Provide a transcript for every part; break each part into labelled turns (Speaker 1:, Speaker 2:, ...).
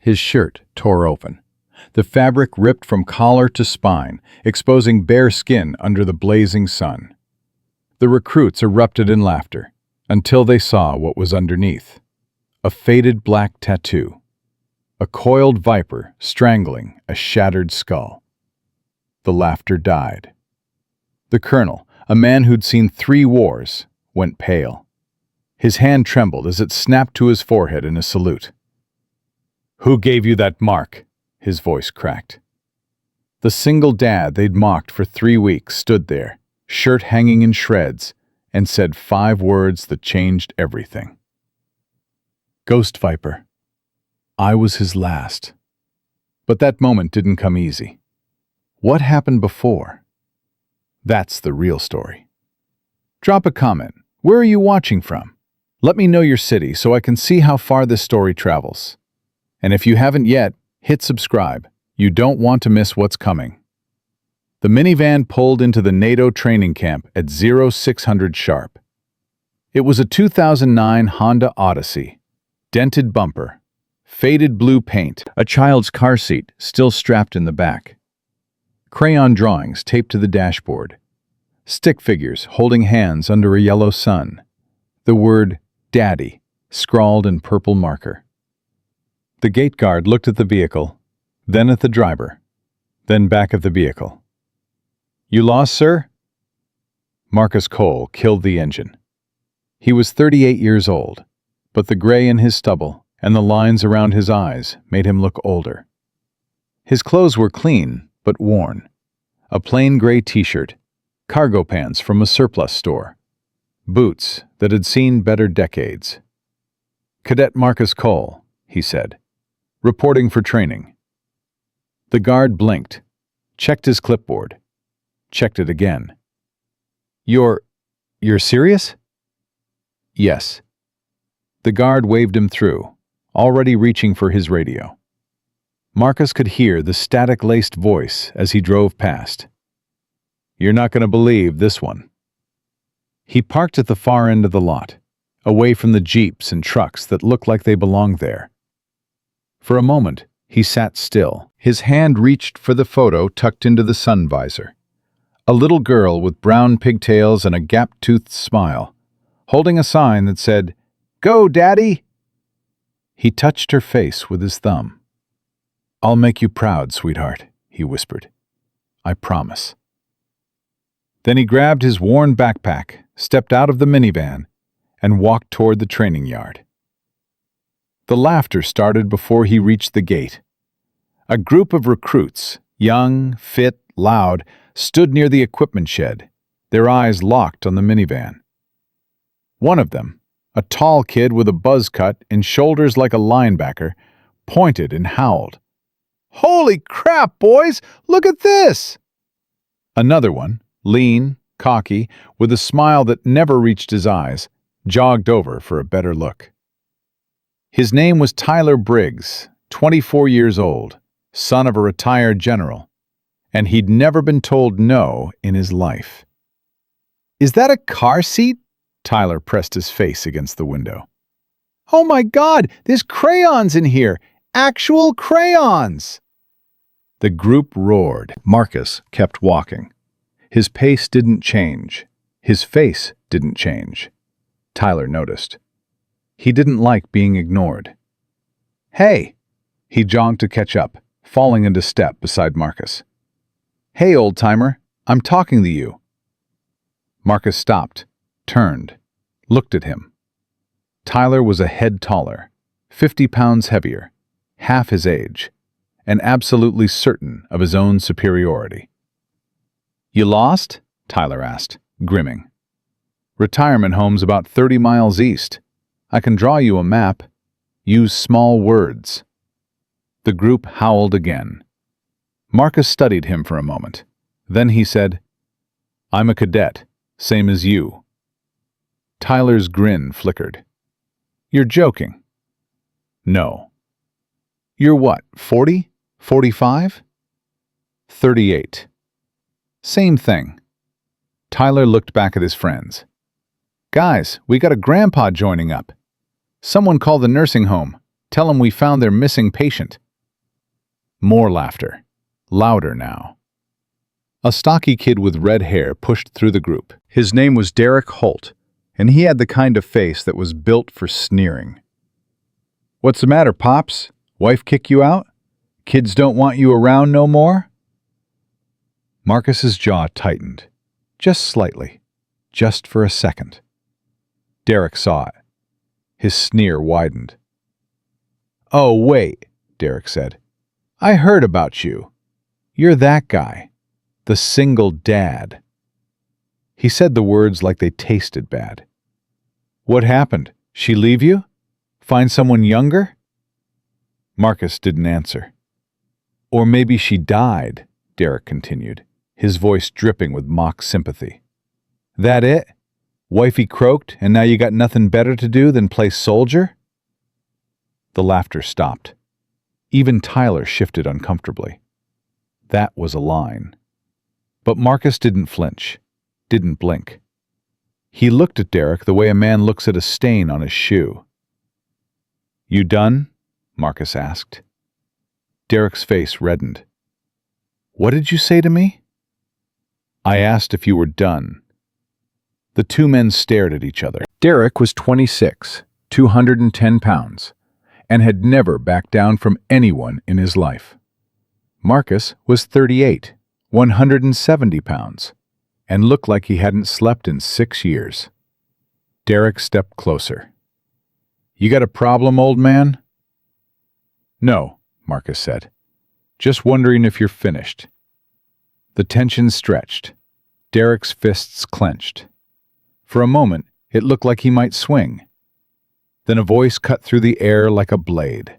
Speaker 1: His shirt tore open. The fabric ripped from collar to spine, exposing bare skin under the blazing sun. The recruits erupted in laughter, until they saw what was underneath. A faded black tattoo. A coiled viper strangling a shattered skull. The laughter died. The colonel, a man who'd seen 3 wars, went pale. His hand trembled as it snapped to his forehead in a salute. "Who gave you that mark?" His voice cracked. The single dad they'd mocked for 3 weeks stood there, shirt hanging in shreds, and said 5 words that changed everything. Ghost Viper. I was his last. But that moment didn't come easy. What happened before? That's the real story. Drop a comment. Where are you watching from? Let me know your city so I can see how far this story travels. And if you haven't yet, hit subscribe. You don't want to miss what's coming. The minivan pulled into the NATO training camp at 0600 sharp. It was a 2009 Honda Odyssey. Dented bumper, faded blue paint, a child's car seat still strapped in the back. Crayon drawings taped to the dashboard. Stick figures holding hands under a yellow sun. The word Daddy scrawled in purple marker. The gate guard looked at the vehicle, then at the driver, then back at the vehicle. "You lost, sir?" Marcus Cole killed the engine. He was 38 years old, but the gray in his stubble and the lines around his eyes made him look older. His clothes were clean, but worn. A plain gray t-shirt, cargo pants from a surplus store, boots that had seen better decades. "Cadet Marcus Cole," he said, "reporting for training." The guard blinked, checked his clipboard, checked it again. You're serious?" "Yes." The guard waved him through, already reaching for his radio. Marcus could hear the static-laced voice as he drove past. "You're not going to believe this one." He parked at the far end of the lot, away from the jeeps and trucks that looked like they belonged there. For a moment, he sat still. His hand reached for the photo tucked into the sun visor. A little girl with brown pigtails and a gap-toothed smile, holding a sign that said, "Go, Daddy!" He touched her face with his thumb. "I'll make you proud, sweetheart," he whispered. "I promise." Then he grabbed his worn backpack, stepped out of the minivan, and walked toward the training yard. The laughter started before he reached the gate. A group of recruits, young, fit, loud, stood near the equipment shed, their eyes locked on the minivan. One of them, a tall kid with a buzz cut and shoulders like a linebacker, pointed and howled. "Holy crap, boys! Look at this!" Another one, lean, cocky, with a smile that never reached his eyes, jogged over for a better look. His name was Tyler Briggs, 24 years old, son of a retired general, and he'd never been told no in his life. "Is that a car seat?" Tyler pressed his face against the window. "Oh my God, there's crayons in here! Actual crayons!" The group roared. Marcus kept walking. His pace didn't change. His face didn't change. Tyler noticed. He didn't like being ignored. "Hey!" He jogged to catch up, falling into step beside Marcus. "Hey, old-timer, I'm talking to you." Marcus stopped, turned, looked at him. Tyler was a head taller, 50 pounds heavier, half his age, and absolutely certain of his own superiority. "You lost?" Tyler asked, grimming. "Retirement home's about 30 miles east. I can draw you a map. Use small words." The group howled again. Marcus studied him for a moment. Then he said, "I'm a cadet, same as you." Tyler's grin flickered. "You're joking." "No." "You're what, 40? 45? 38. Same thing." Tyler looked back at his friends. "Guys, we got a grandpa joining up. Someone call the nursing home. Tell them we found their missing patient." More laughter, louder now. A stocky kid with red hair pushed through the group. His name was Derek Holt, and he had the kind of face that was built for sneering. "What's the matter, Pops? Wife kick you out? Kids don't want you around no more?" Marcus's jaw tightened, just slightly, just for a second. Derek saw it. His sneer widened. "Oh, wait," Derek said. "I heard about you. You're that guy. The single dad." He said the words like they tasted bad. "What happened? She leave you? Find someone younger?" Marcus didn't answer. "Or maybe she died," Derek continued, his voice dripping with mock sympathy. "That it? Wifey croaked, and now you got nothing better to do than play soldier?" The laughter stopped. Even Tyler shifted uncomfortably. That was a line. But Marcus didn't flinch, didn't blink. He looked at Derek the way a man looks at a stain on his shoe. "You done?" Marcus asked. Derek's face reddened. "What did you say to me?" "I asked if you were done." The two men stared at each other. Derek was 26, 210 pounds, and had never backed down from anyone in his life. Marcus was 38, 170 pounds, and looked like he hadn't slept in 6 years. Derek stepped closer. "You got a problem, old man?" "No," Marcus said. "Just wondering if you're finished." The tension stretched. Derek's fists clenched. For a moment, it looked like he might swing. Then a voice cut through the air like a blade.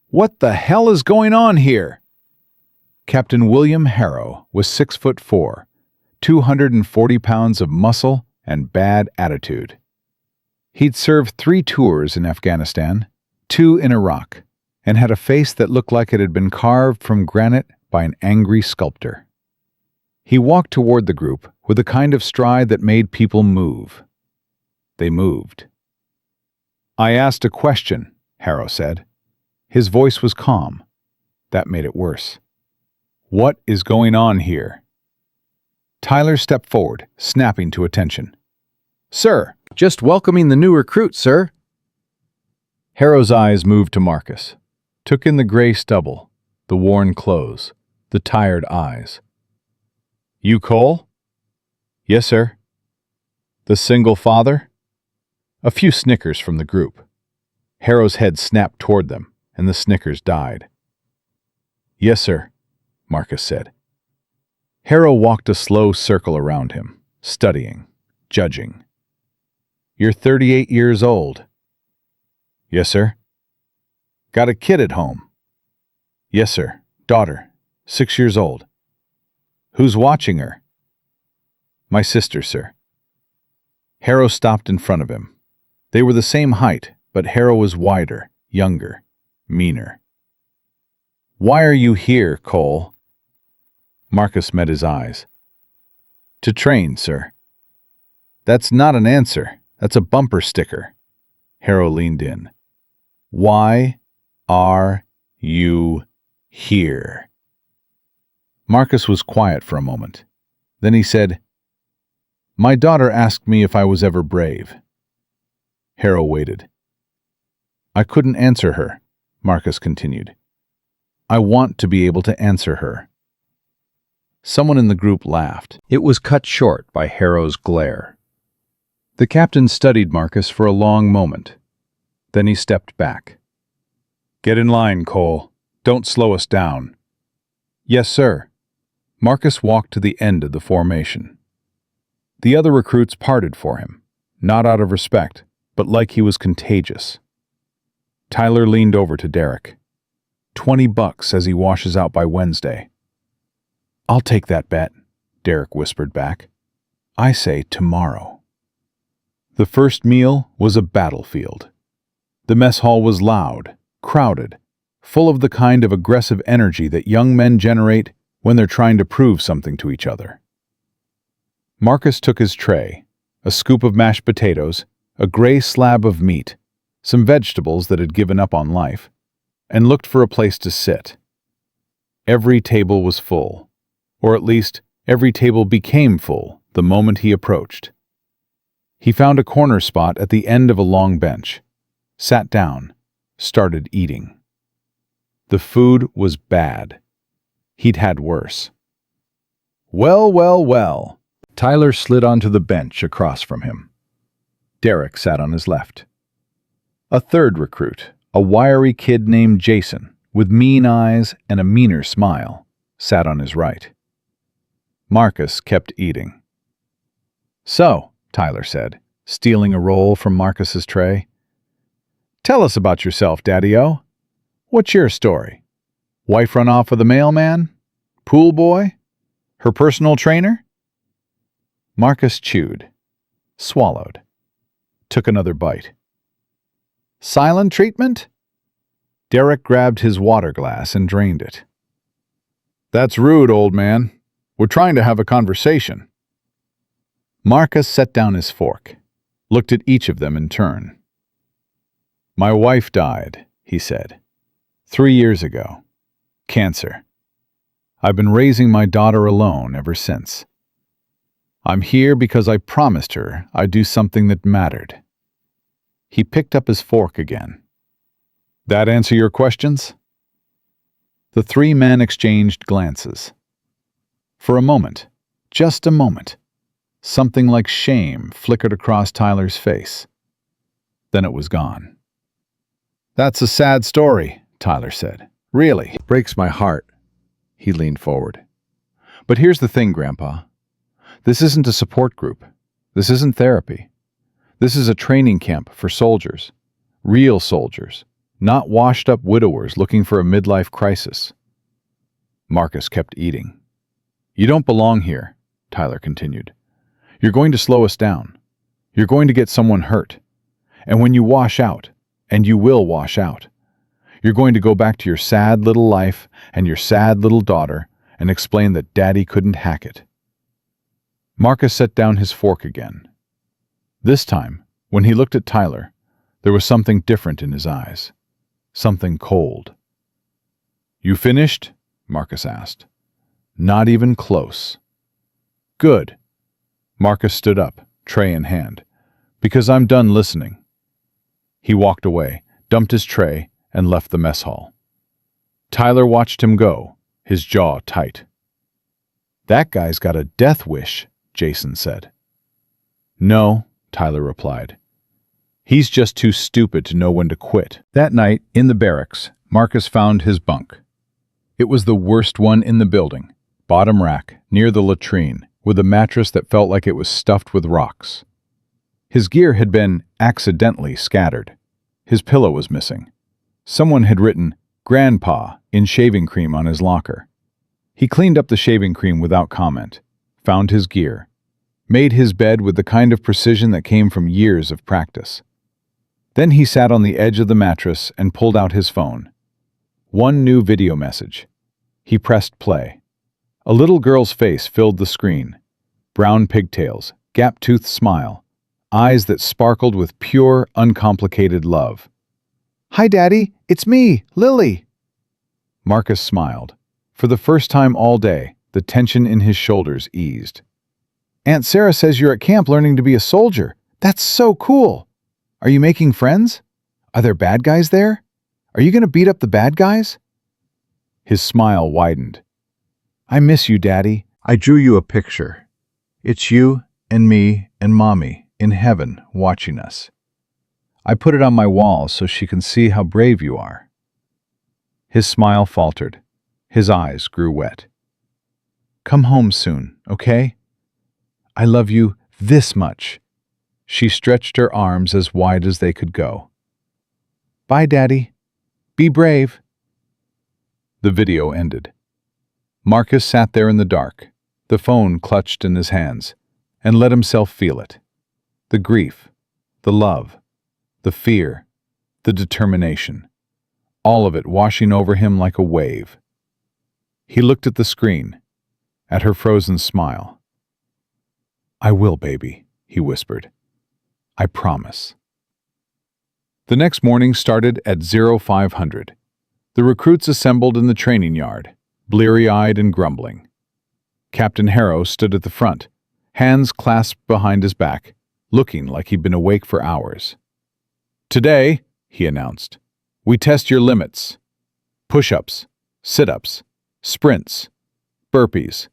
Speaker 1: "What the hell is going on here?" Captain William Harrow was 6'4", 240 pounds of muscle and bad attitude. He'd served 3 tours in Afghanistan, 2 in Iraq, and had a face that looked like it had been carved from granite by an angry sculptor. He walked toward the group with a kind of stride that made people move. They moved. "I asked a question," Harrow said. His voice was calm. That made it worse. "What is going on here?" Tyler stepped forward, snapping to attention. "Sir, just welcoming the new recruit, sir." Harrow's eyes moved to Marcus, took in the gray stubble, the worn clothes, the tired eyes. "You Cole?" "Yes, sir." "The single father?" A few snickers from the group. Harrow's head snapped toward them, and the snickers died. "Yes, sir," Marcus said. Harrow walked a slow circle around him, studying, judging. "You're 38 years old." "Yes, sir." "Got a kid at home?" "Yes, sir. Daughter, 6 years old." "Who's watching her?" "My sister, sir." Harrow stopped in front of him. They were the same height, but Harrow was wider, younger, meaner. "Why are you here, Cole?" Marcus met his eyes. "To train, sir." "That's not an answer. That's a bumper sticker." Harrow leaned in. "Why are you here?" Marcus was quiet for a moment. Then he said, "My daughter asked me if I was ever brave." Harrow waited. "I couldn't answer her," Marcus continued. "I want to be able to answer her." Someone in the group laughed. It was cut short by Harrow's glare. The captain studied Marcus for a long moment. Then he stepped back. "Get in line, Cole. Don't slow us down." "Yes, sir." Marcus walked to the end of the formation. The other recruits parted for him, not out of respect, but like he was contagious. Tyler leaned over to Derek. $20 as he washes out by Wednesday." "I'll take that bet," Derek whispered back. "I say tomorrow." The first meal was a battlefield. The mess hall was loud, crowded, full of the kind of aggressive energy that young men generate when they're trying to prove something to each other. Marcus took his tray, a scoop of mashed potatoes, a gray slab of meat, some vegetables that had given up on life, and looked for a place to sit. Every table was full, or at least every table became full the moment he approached. He found a corner spot at the end of a long bench, sat down, started eating. The food was bad. He'd had worse. Well, well, well. Tyler slid onto the bench across from him. Derek sat on his left. A third recruit, a wiry kid named Jason, with mean eyes and a meaner smile, sat on his right. Marcus kept eating. "So," Tyler said, stealing a roll from Marcus's tray. "Tell us about yourself, Daddy-O. What's your story? Wife run off with a mailman? Pool boy? Her personal trainer?" Marcus chewed, swallowed, took another bite. "Silent treatment?" Derek grabbed his water glass and drained it. "That's rude, old man. We're trying to have a conversation." Marcus set down his fork, looked at each of them in turn. "My wife died," he said, 3 years ago. Cancer. I've been raising my daughter alone ever since. I'm here because I promised her I'd do something that mattered." He picked up his fork again. "That answer your questions?" The 3 men exchanged glances. For a moment, just a moment, something like shame flickered across Tyler's face. Then it was gone. "That's a sad story," Tyler said. "Really, it breaks my heart." He leaned forward. "But here's the thing, Grandpa. This isn't a support group. This isn't therapy. This is a training camp for soldiers. Real soldiers, not washed-up widowers looking for a midlife crisis." Marcus kept eating. "You don't belong here," Tyler continued. "You're going to slow us down. You're going to get someone hurt. And when you wash out, and you will wash out, you're going to go back to your sad little life and your sad little daughter and explain that Daddy couldn't hack it." Marcus set down his fork again. This time, when he looked at Tyler, there was something different in his eyes. Something cold. "You finished?" Marcus asked. "Not even close." "Good." Marcus stood up, tray in hand. "Because I'm done listening." He walked away, dumped his tray, and left the mess hall. Tyler watched him go, his jaw tight. "That guy's got a death wish," Jason said. "No," Tyler replied. "He's just too stupid to know when to quit." That night, in the barracks, Marcus found his bunk. It was the worst one in the building, bottom rack, near the latrine, with a mattress that felt like it was stuffed with rocks. His gear had been accidentally scattered. His pillow was missing. Someone had written "Grandpa" in shaving cream on his locker. He cleaned up the shaving cream without comment, found his gear, made his bed with the kind of precision that came from years of practice. Then he sat on the edge of the mattress and pulled out his phone. One new video message. He pressed play. A little girl's face filled the screen. Brown pigtails, gap-toothed smile, eyes that sparkled with pure, uncomplicated love. "Hi, Daddy. It's me, Lily." Marcus smiled. For the first time all day, the tension in his shoulders eased. "Aunt Sarah says you're at camp learning to be a soldier. That's so cool. Are you making friends? Are there bad guys there? Are you going to beat up the bad guys?" His smile widened. "I miss you, Daddy. I drew you a picture. It's you and me and Mommy in heaven watching us. I put it on my wall so she can see how brave you are." His smile faltered. His eyes grew wet. "Come home soon, okay? I love you this much." She stretched her arms as wide as they could go. "Bye, Daddy. Be brave." The video ended. Marcus sat there in the dark, the phone clutched in his hands, and let himself feel it. The grief, the love, the fear, the determination, all of it washing over him like a wave. He looked at the screen, at her frozen smile. "I will, baby," he whispered. "I promise." The next morning started at 0500. The recruits assembled in the training yard, bleary-eyed and grumbling. Captain Harrow stood at the front, hands clasped behind his back, looking like he'd been awake for hours. "Today," he announced, "we test your limits. Push-ups, sit-ups, sprints, burpees.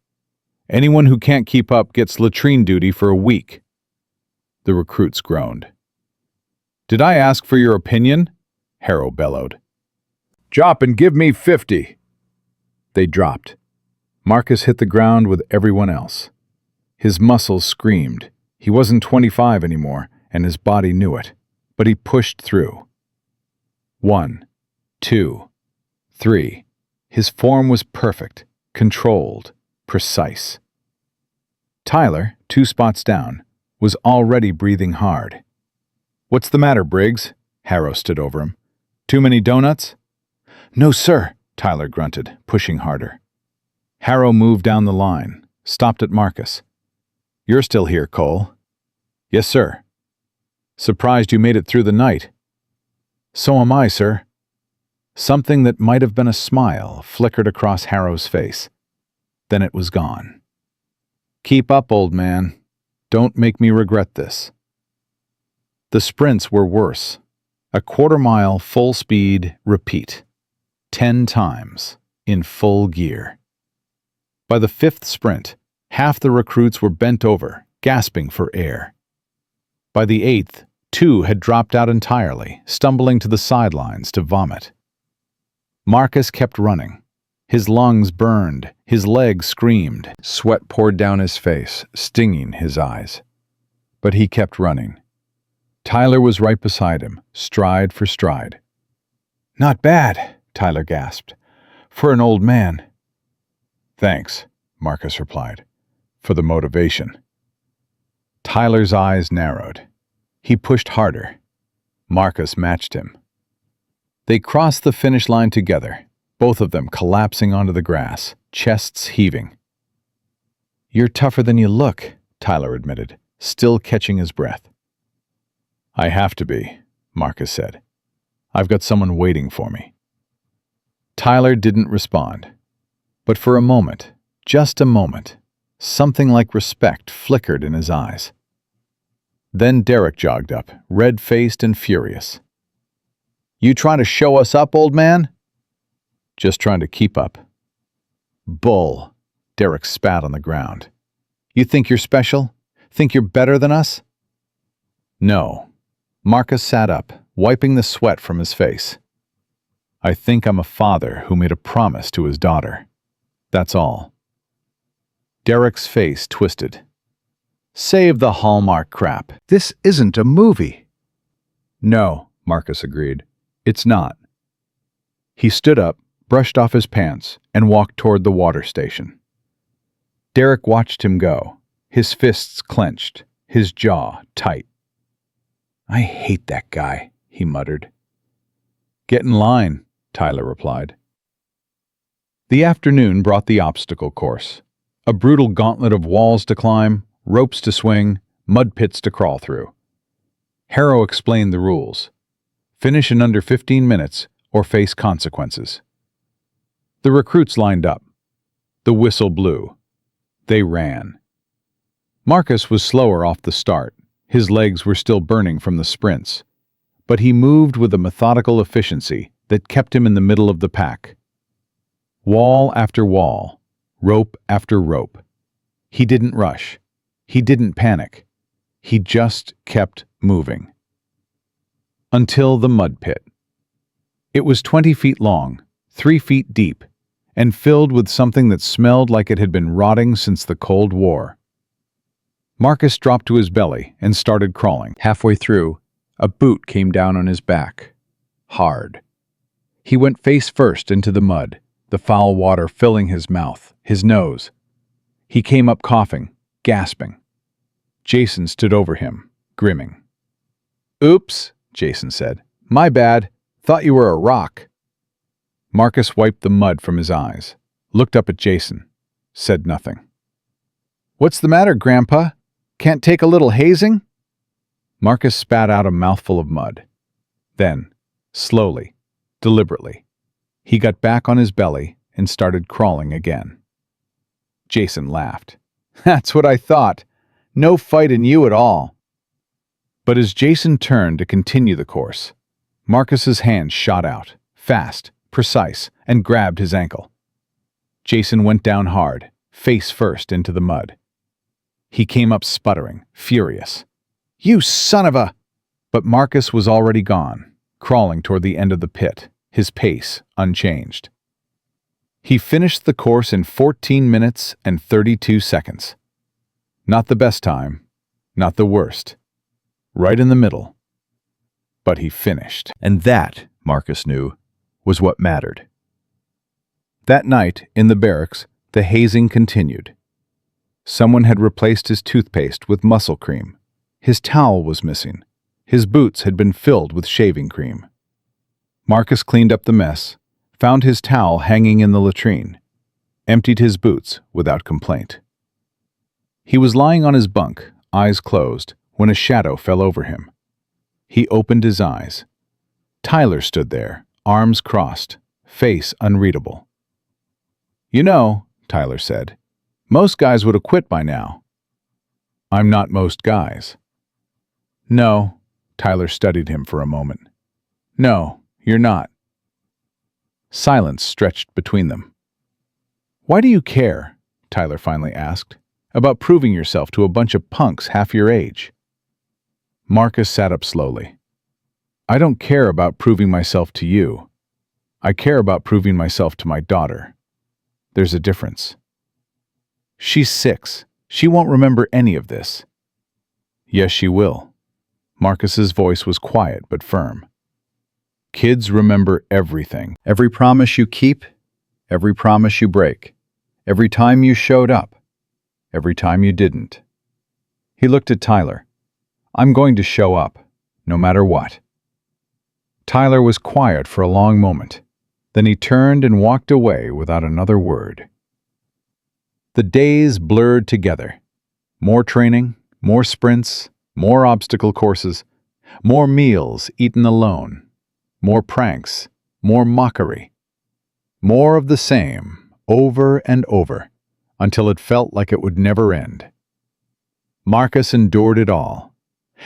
Speaker 1: Anyone who can't keep up gets latrine duty for a week." The recruits groaned. "Did I ask for your opinion?" Harrow bellowed. "Drop and give me 50." They dropped. Marcus hit the ground with everyone else. His muscles screamed. He wasn't 25 anymore, and his body knew it. But he pushed through. 1, 2, 3. His form was perfect, controlled, precise. Tyler, 2 spots down, was already breathing hard. "What's the matter, Briggs?" Harrow stood over him. "Too many donuts?" "No, sir," Tyler grunted, pushing harder. Harrow moved down the line, stopped at Marcus. "You're still here, Cole." "Yes, sir." "Surprised you made it through the night." "So am I, sir." Something that might have been a smile flickered across Harrow's face. Then it was gone. "Keep up, old man. Don't make me regret this." The sprints were worse. A quarter-mile, full speed, repeat. 10 times, in full gear. By the 5th sprint, half the recruits were bent over, gasping for air. By the 8th, 2 had dropped out entirely, stumbling to the sidelines to vomit. Marcus kept running. His lungs burned, his legs screamed, sweat poured down his face, stinging his eyes. But he kept running. Tyler was right beside him, stride for stride. "Not bad," Tyler gasped, "for an old man." "Thanks," Marcus replied, "for the motivation." Tyler's eyes narrowed. He pushed harder. Marcus matched him. They crossed the finish line together, both of them collapsing onto the grass, chests heaving. "You're tougher than you look," Tyler admitted, still catching his breath. "I have to be," Marcus said. "I've got someone waiting for me." Tyler didn't respond. But for a moment, just a moment, something like respect flickered in his eyes. Then Derek jogged up, red-faced and furious. "You trying to show us up, old man?" "Just trying to keep up." "Bull," Derek spat on the ground. "You think you're special? Think you're better than us?" "No." Marcus sat up, wiping the sweat from his face. "I think I'm a father who made a promise to his daughter. That's all." Derek's face twisted. "Save the Hallmark crap. This isn't a movie." "No," Marcus agreed. "It's not." He stood up, brushed off his pants, and walked toward the water station. Derek watched him go, his fists clenched, his jaw tight. "I hate that guy," he muttered. "Get in line," Tyler replied. The afternoon brought the obstacle course. A brutal gauntlet of walls to climb, ropes to swing, mud pits to crawl through. Harrow explained the rules. Finish in under 15 minutes or face consequences. The recruits lined up. The whistle blew. They ran. Marcus was slower off the start. His legs were still burning from the sprints. But he moved with a methodical efficiency that kept him in the middle of the pack. Wall after wall, rope after rope. He didn't rush. He didn't panic. He just kept moving. Until the mud pit. It was 20 feet long, 3 feet deep, and filled with something that smelled like it had been rotting since the Cold War. Marcus dropped to his belly and started crawling. Halfway through, a boot came down on his back. Hard. He went face first into the mud, the foul water filling his mouth, his nose. He came up coughing, gasping. Jason stood over him, grimming. "Oops," Jason said. "My bad. Thought you were a rock." Marcus wiped the mud from his eyes, looked up at Jason, said nothing. "What's the matter, Grandpa? Can't take a little hazing?" Marcus spat out a mouthful of mud. Then, slowly, deliberately, he got back on his belly and started crawling again. Jason laughed. "That's what I thought. No fight in you at all." But as Jason turned to continue the course, Marcus's hand shot out, fast, precise, and grabbed his ankle. Jason went down hard, face first into the mud. He came up sputtering, furious. "You son of a—" But Marcus was already gone, crawling toward the end of the pit, his pace unchanged. He finished the course in 14 minutes and 32 seconds. Not the best time, not the worst. Right in the middle. But he finished. And that, Marcus knew, was what mattered. That night, in the barracks, the hazing continued. Someone had replaced his toothpaste with muscle cream. His towel was missing. His boots had been filled with shaving cream. Marcus cleaned up the mess, found his towel hanging in the latrine, emptied his boots without complaint. He was lying on his bunk, eyes closed, when a shadow fell over him. He opened his eyes. Tyler stood there, arms crossed, face unreadable. "You know," Tyler said, "most guys would have quit by now." "I'm not most guys." "No," Tyler studied him for a moment. "No, you're not." Silence stretched between them. "Why do you care," Tyler finally asked, "about proving yourself to a bunch of punks half your age?" Marcus sat up slowly. "I don't care about proving myself to you. I care about proving myself to my daughter. There's a difference. She's 6. She won't remember any of this." "Yes, she will." Marcus's voice was quiet but firm. "Kids remember everything. Every promise you keep, every promise you break, every time you showed up, every time you didn't." He looked at Tyler. "I'm going to show up, no matter what." Tyler was quiet for a long moment. Then he turned and walked away without another word. The days blurred together. More training, more sprints, more obstacle courses, more meals eaten alone, more pranks, more mockery. More of the same, over and over, until it felt like it would never end. Marcus endured it all.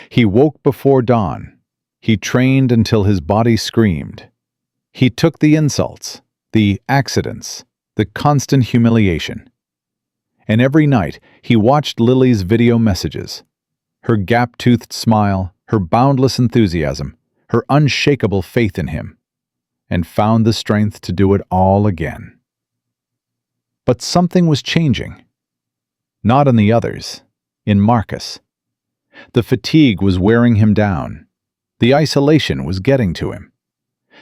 Speaker 1: He woke before dawn. He trained until his body screamed. He took the insults, the accidents, the constant humiliation. And every night he watched Lily's video messages. Her gap-toothed smile, her boundless enthusiasm, her unshakable faith in him, and found the strength to do it all again. But something was changing. Not in the others, in Marcus. The fatigue was wearing him down. The isolation was getting to him.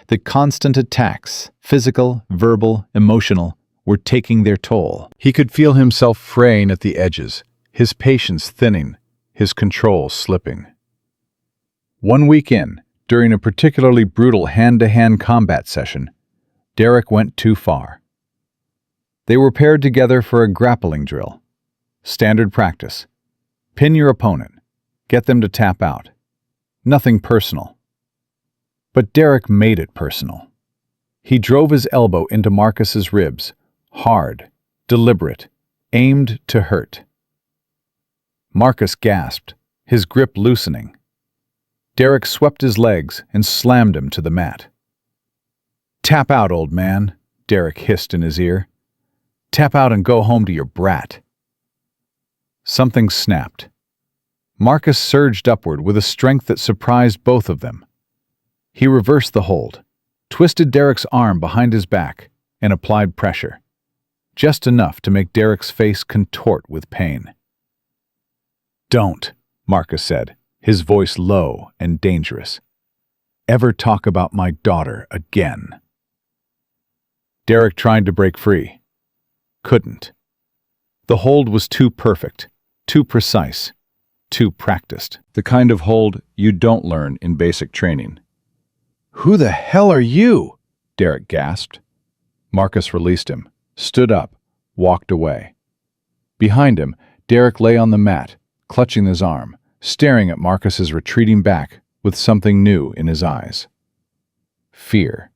Speaker 1: The constant attacks, physical, verbal, emotional, were taking their toll. He could feel himself fraying at the edges, his patience thinning, his control slipping. One week in, during a particularly brutal hand-to-hand combat session, Derek went too far. They were paired together for a grappling drill. Standard practice. Pin your opponent. Get them to tap out. Nothing personal. But Derek made it personal. He drove his elbow into Marcus's ribs, hard, deliberate, aimed to hurt. Marcus gasped, his grip loosening. Derek swept his legs and slammed him to the mat. "Tap out, old man," Derek hissed in his ear. "Tap out and go home to your brat." Something snapped. Marcus surged upward with a strength that surprised both of them. He reversed the hold, twisted Derek's arm behind his back, and applied pressure. Just enough to make Derek's face contort with pain. "Don't," Marcus said, his voice low and dangerous. "Ever talk about my daughter again." Derek tried to break free. Couldn't. The hold was too perfect, too precise, too practiced. The kind of hold you don't learn in basic training. "Who the hell are you?" Derek gasped. Marcus released him, stood up, walked away. Behind him, Derek lay on the mat, clutching his arm, staring at Marcus's retreating back with something new in his eyes. fear.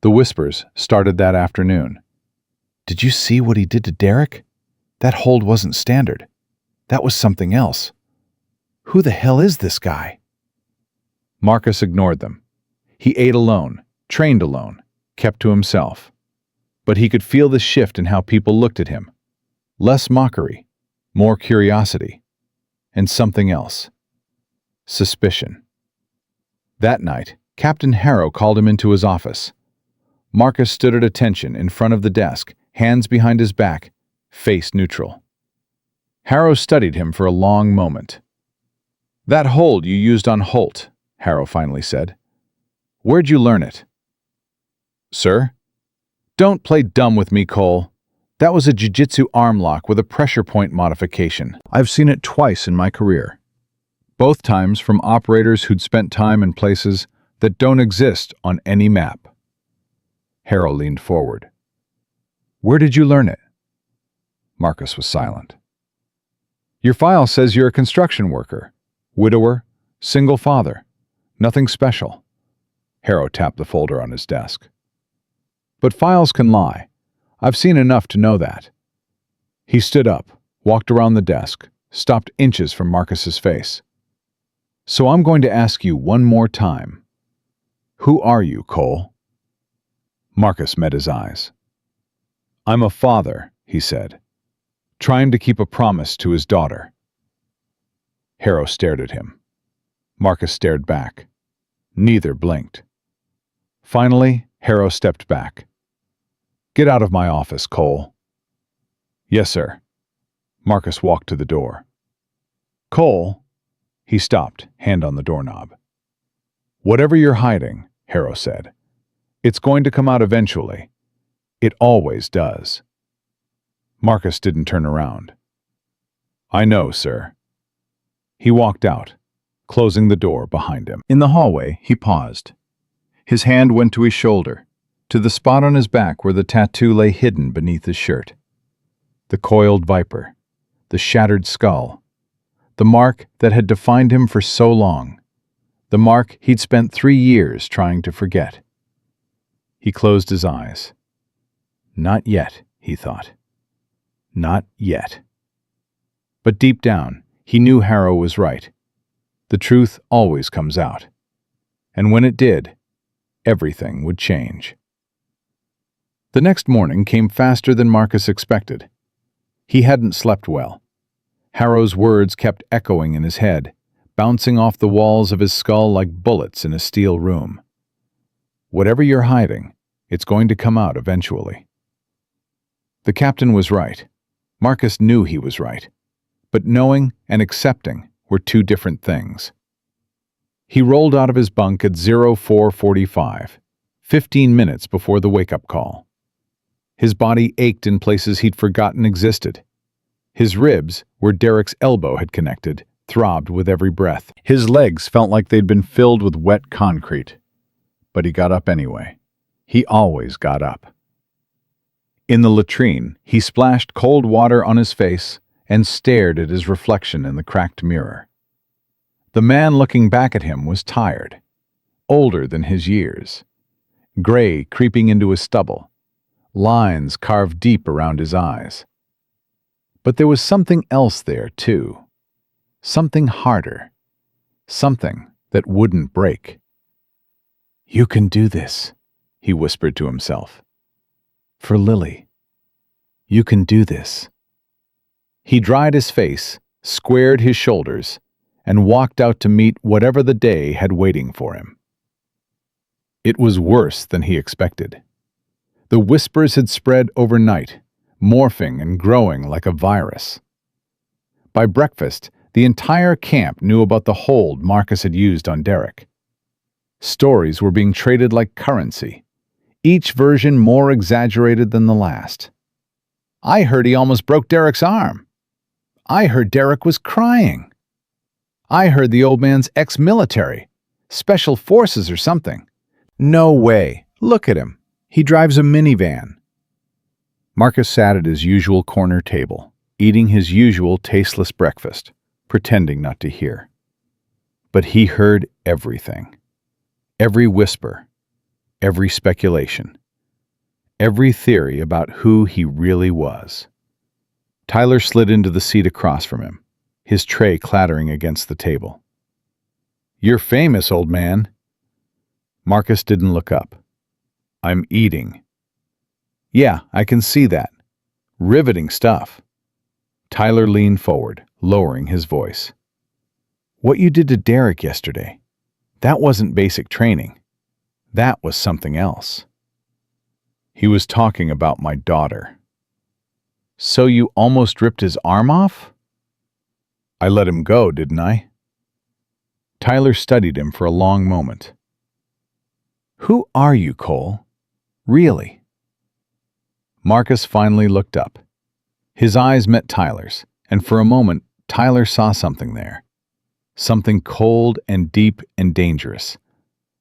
Speaker 1: The whispers started that afternoon. "Did you see what he did to Derek? That hold wasn't standard. That was something else. Who the hell is this guy?" Marcus ignored them. He ate alone, trained alone, kept to himself. But he could feel the shift in how people looked at him. Less mockery, more curiosity, and something else. Suspicion. That night, Captain Harrow called him into his office. Marcus stood at attention in front of the desk, hands behind his back, face neutral. Harrow studied him for a long moment. "That hold you used on Holt," Harrow finally said. "Where'd you learn it?" "Sir?" "Don't play dumb with me, Cole. That was a jiu-jitsu arm lock with a pressure point modification. I've seen it twice in my career. Both times from operators who'd spent time in places that don't exist on any map." Harrow leaned forward. "Where did you learn it?" Marcus was silent. "Your file says you're a construction worker. Widower, single father. Nothing special." Harrow tapped the folder on his desk. "But files can lie. I've seen enough to know that." He stood up, walked around the desk, stopped inches from Marcus's face. "So I'm going to ask you one more time. Who are you, Cole?" Marcus met his eyes. "I'm a father," he said, "trying to keep a promise to his daughter." Harrow stared at him. Marcus stared back. Neither blinked. Finally, Harrow stepped back. "Get out of my office, Cole." "Yes, sir." Marcus walked to the door. "Cole," he stopped, hand on the doorknob. "Whatever you're hiding," Harrow said, "it's going to come out eventually. It always does." Marcus didn't turn around. "I know, sir." He walked out, closing the door behind him. In the hallway, he paused. His hand went to his shoulder, to the spot on his back where the tattoo lay hidden beneath his shirt. The coiled viper, the shattered skull, the mark that had defined him for so long, the mark he'd spent 3 years trying to forget. He closed his eyes. Not yet, he thought. Not yet. But deep down, he knew Harrow was right. The truth always comes out. And when it did, everything would change. The next morning came faster than Marcus expected. He hadn't slept well. Harrow's words kept echoing in his head, bouncing off the walls of his skull like bullets in a steel room. Whatever you're hiding, it's going to come out eventually. The captain was right. Marcus knew he was right. But knowing and accepting were two different things. He rolled out of his bunk at 0445, 15 minutes before the wake-up call. His body ached in places he'd forgotten existed. His ribs, where Derek's elbow had connected, throbbed with every breath. His legs felt like they'd been filled with wet concrete. But he got up anyway. He always got up. In the latrine, he splashed cold water on his face and stared at his reflection in the cracked mirror. The man looking back at him was tired, older than his years, gray creeping into his stubble, lines carved deep around his eyes. But there was something else there, too. Something harder. Something that wouldn't break. "You can do this," he whispered to himself. "For Lily. You can do this." He dried his face, squared his shoulders, and walked out to meet whatever the day had waiting for him. It was worse than he expected. The whispers had spread overnight, morphing and growing like a virus. By breakfast, the entire camp knew about the hold Marcus had used on Derek. Stories were being traded like currency, each version more exaggerated than the last. "I heard he almost broke Derek's arm. I heard Derek was crying. I heard the old man's ex-military, special forces or something. No way. Look at him. He drives a minivan." Marcus sat at his usual corner table, eating his usual tasteless breakfast, pretending not to hear. But he heard everything. Every whisper, every speculation, every theory about who he really was. Tyler slid into the seat across from him, his tray clattering against the table. "You're famous, old man." Marcus didn't look up. "I'm eating." "Yeah, I can see that. Riveting stuff." Tyler leaned forward, lowering his voice. "What you did to Derek yesterday, that wasn't basic training. That was something else." He was talking about my daughter. "So you almost ripped his arm off?" "I let him go, didn't I?" Tyler studied him for a long moment. "Who are you, Cole? Really?" Marcus finally looked up. His eyes met Tyler's, and for a moment, Tyler saw something there. Something cold and deep and dangerous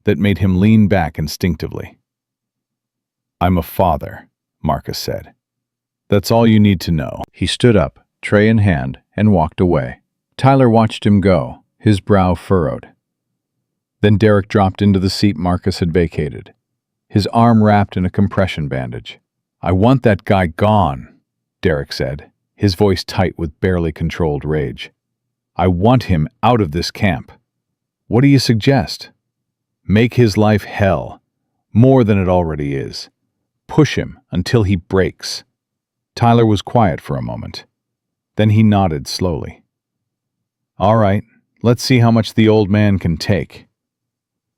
Speaker 1: that made him lean back instinctively. "I'm a father," Marcus said. "That's all you need to know." He stood up, tray in hand, and walked away. Tyler watched him go, his brow furrowed. Then Derek dropped into the seat Marcus had vacated, his arm wrapped in a compression bandage. "I want that guy gone," Derek said, his voice tight with barely controlled rage. "I want him out of this camp. What do you suggest? Make his life hell, more than it already is. Push him until he breaks." Tyler was quiet for a moment. Then he nodded slowly. "All right, let's see how much the old man can take."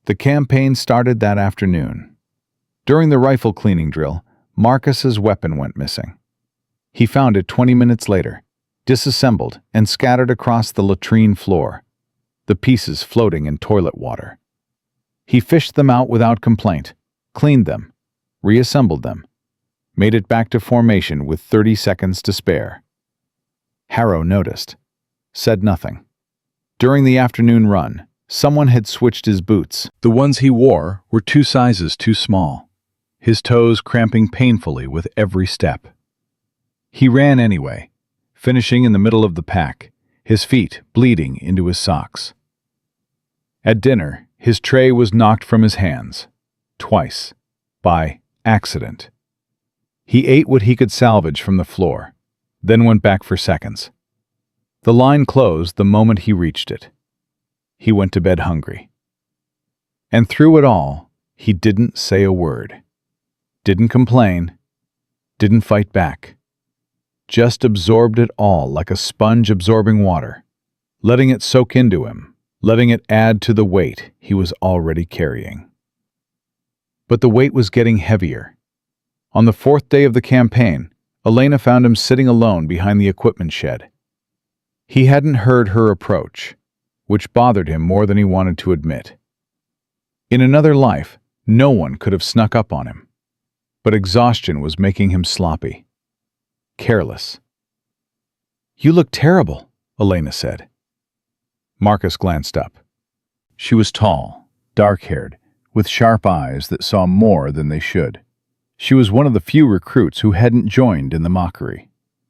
Speaker 1: The campaign started that afternoon. During the rifle cleaning drill, Marcus's weapon went missing. He found it 20 minutes later, disassembled and scattered across the latrine floor, the pieces floating in toilet water. He fished them out without complaint, cleaned them, reassembled them, made it back to formation with 30 seconds to spare. Harrow noticed, said nothing. During the afternoon run, someone had switched his boots. The ones he wore were 2 sizes too small, his toes cramping painfully with every step. He ran anyway, finishing in the middle of the pack, his feet bleeding into his socks. At dinner, his tray was knocked from his hands, twice, by accident. He ate what he could salvage from the floor, then went back for seconds. The line closed the moment he reached it. He went to bed hungry. And through it all, he didn't say a word. Didn't complain. Didn't fight back. Just absorbed it all like a sponge absorbing water, letting it soak into him, letting it add to the weight he was already carrying. But the weight was getting heavier. On the 4th day of the campaign, Elena found him sitting alone behind the equipment shed. He hadn't heard her approach, which bothered him more than he wanted to admit. In another life, no one could have snuck up on him, but exhaustion was making him sloppy. Careless. "You look terrible," Elena said. Marcus glanced up. She was tall, dark-haired, with sharp eyes that saw more than they should. She was one of the few recruits who hadn't joined in the mockery,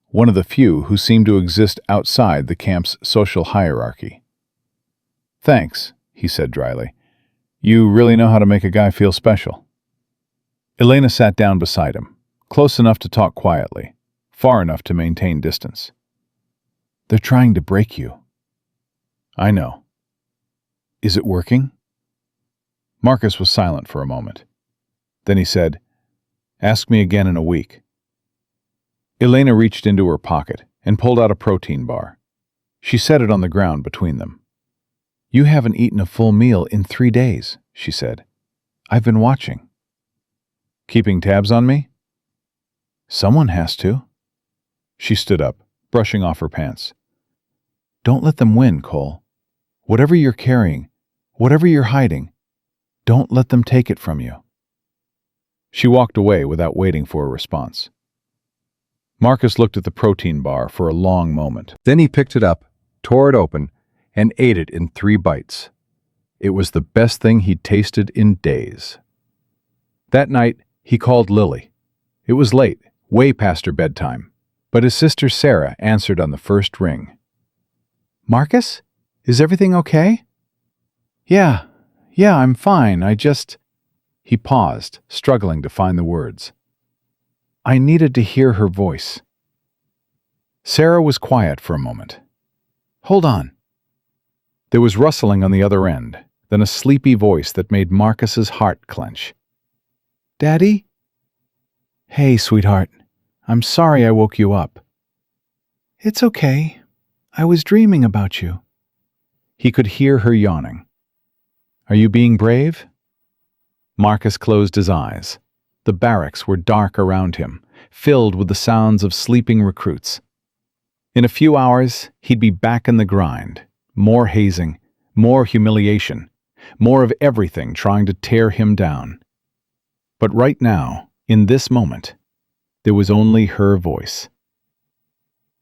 Speaker 1: one of the few who seemed to exist outside the camp's social hierarchy. "Thanks," he said dryly. "You really know how to make a guy feel special." Elena sat down beside him, close enough to talk quietly, far enough to maintain distance. "They're trying to break you." "I know. Is it working?" Marcus was silent for a moment. Then he said, "Ask me again in a week." Elena reached into her pocket and pulled out a protein bar. She set it on the ground between them. "You haven't eaten a full meal in 3 days," she said. "I've been watching." "Keeping tabs on me?" "Someone has to." She stood up, brushing off her pants. "Don't let them win, Cole. Whatever you're carrying, whatever you're hiding, don't let them take it from you." She walked away without waiting for a response. Marcus looked at the protein bar for a long moment. Then he picked it up, tore it open, and ate it in 3 bites. It was the best thing he'd tasted in days. That night, he called Lily. It was late, way past her bedtime, but his sister Sarah answered on the first ring. "Marcus? Is everything okay?" Yeah, Yeah, I'm fine. He paused, struggling to find the words. I needed to hear her voice. Sarah was quiet for a moment. Hold on. There was rustling on the other end, then a sleepy voice that made Marcus's heart clench. Daddy? Hey, sweetheart. I'm sorry I woke you up. It's okay. I was dreaming about you. He could hear her yawning. Are you being brave? Marcus closed his eyes. The barracks were dark around him, filled with the sounds of sleeping recruits. In a few hours, he'd be back in the grind. More hazing, more humiliation, more of everything trying to tear him down. But right now, in this moment, there was only her voice.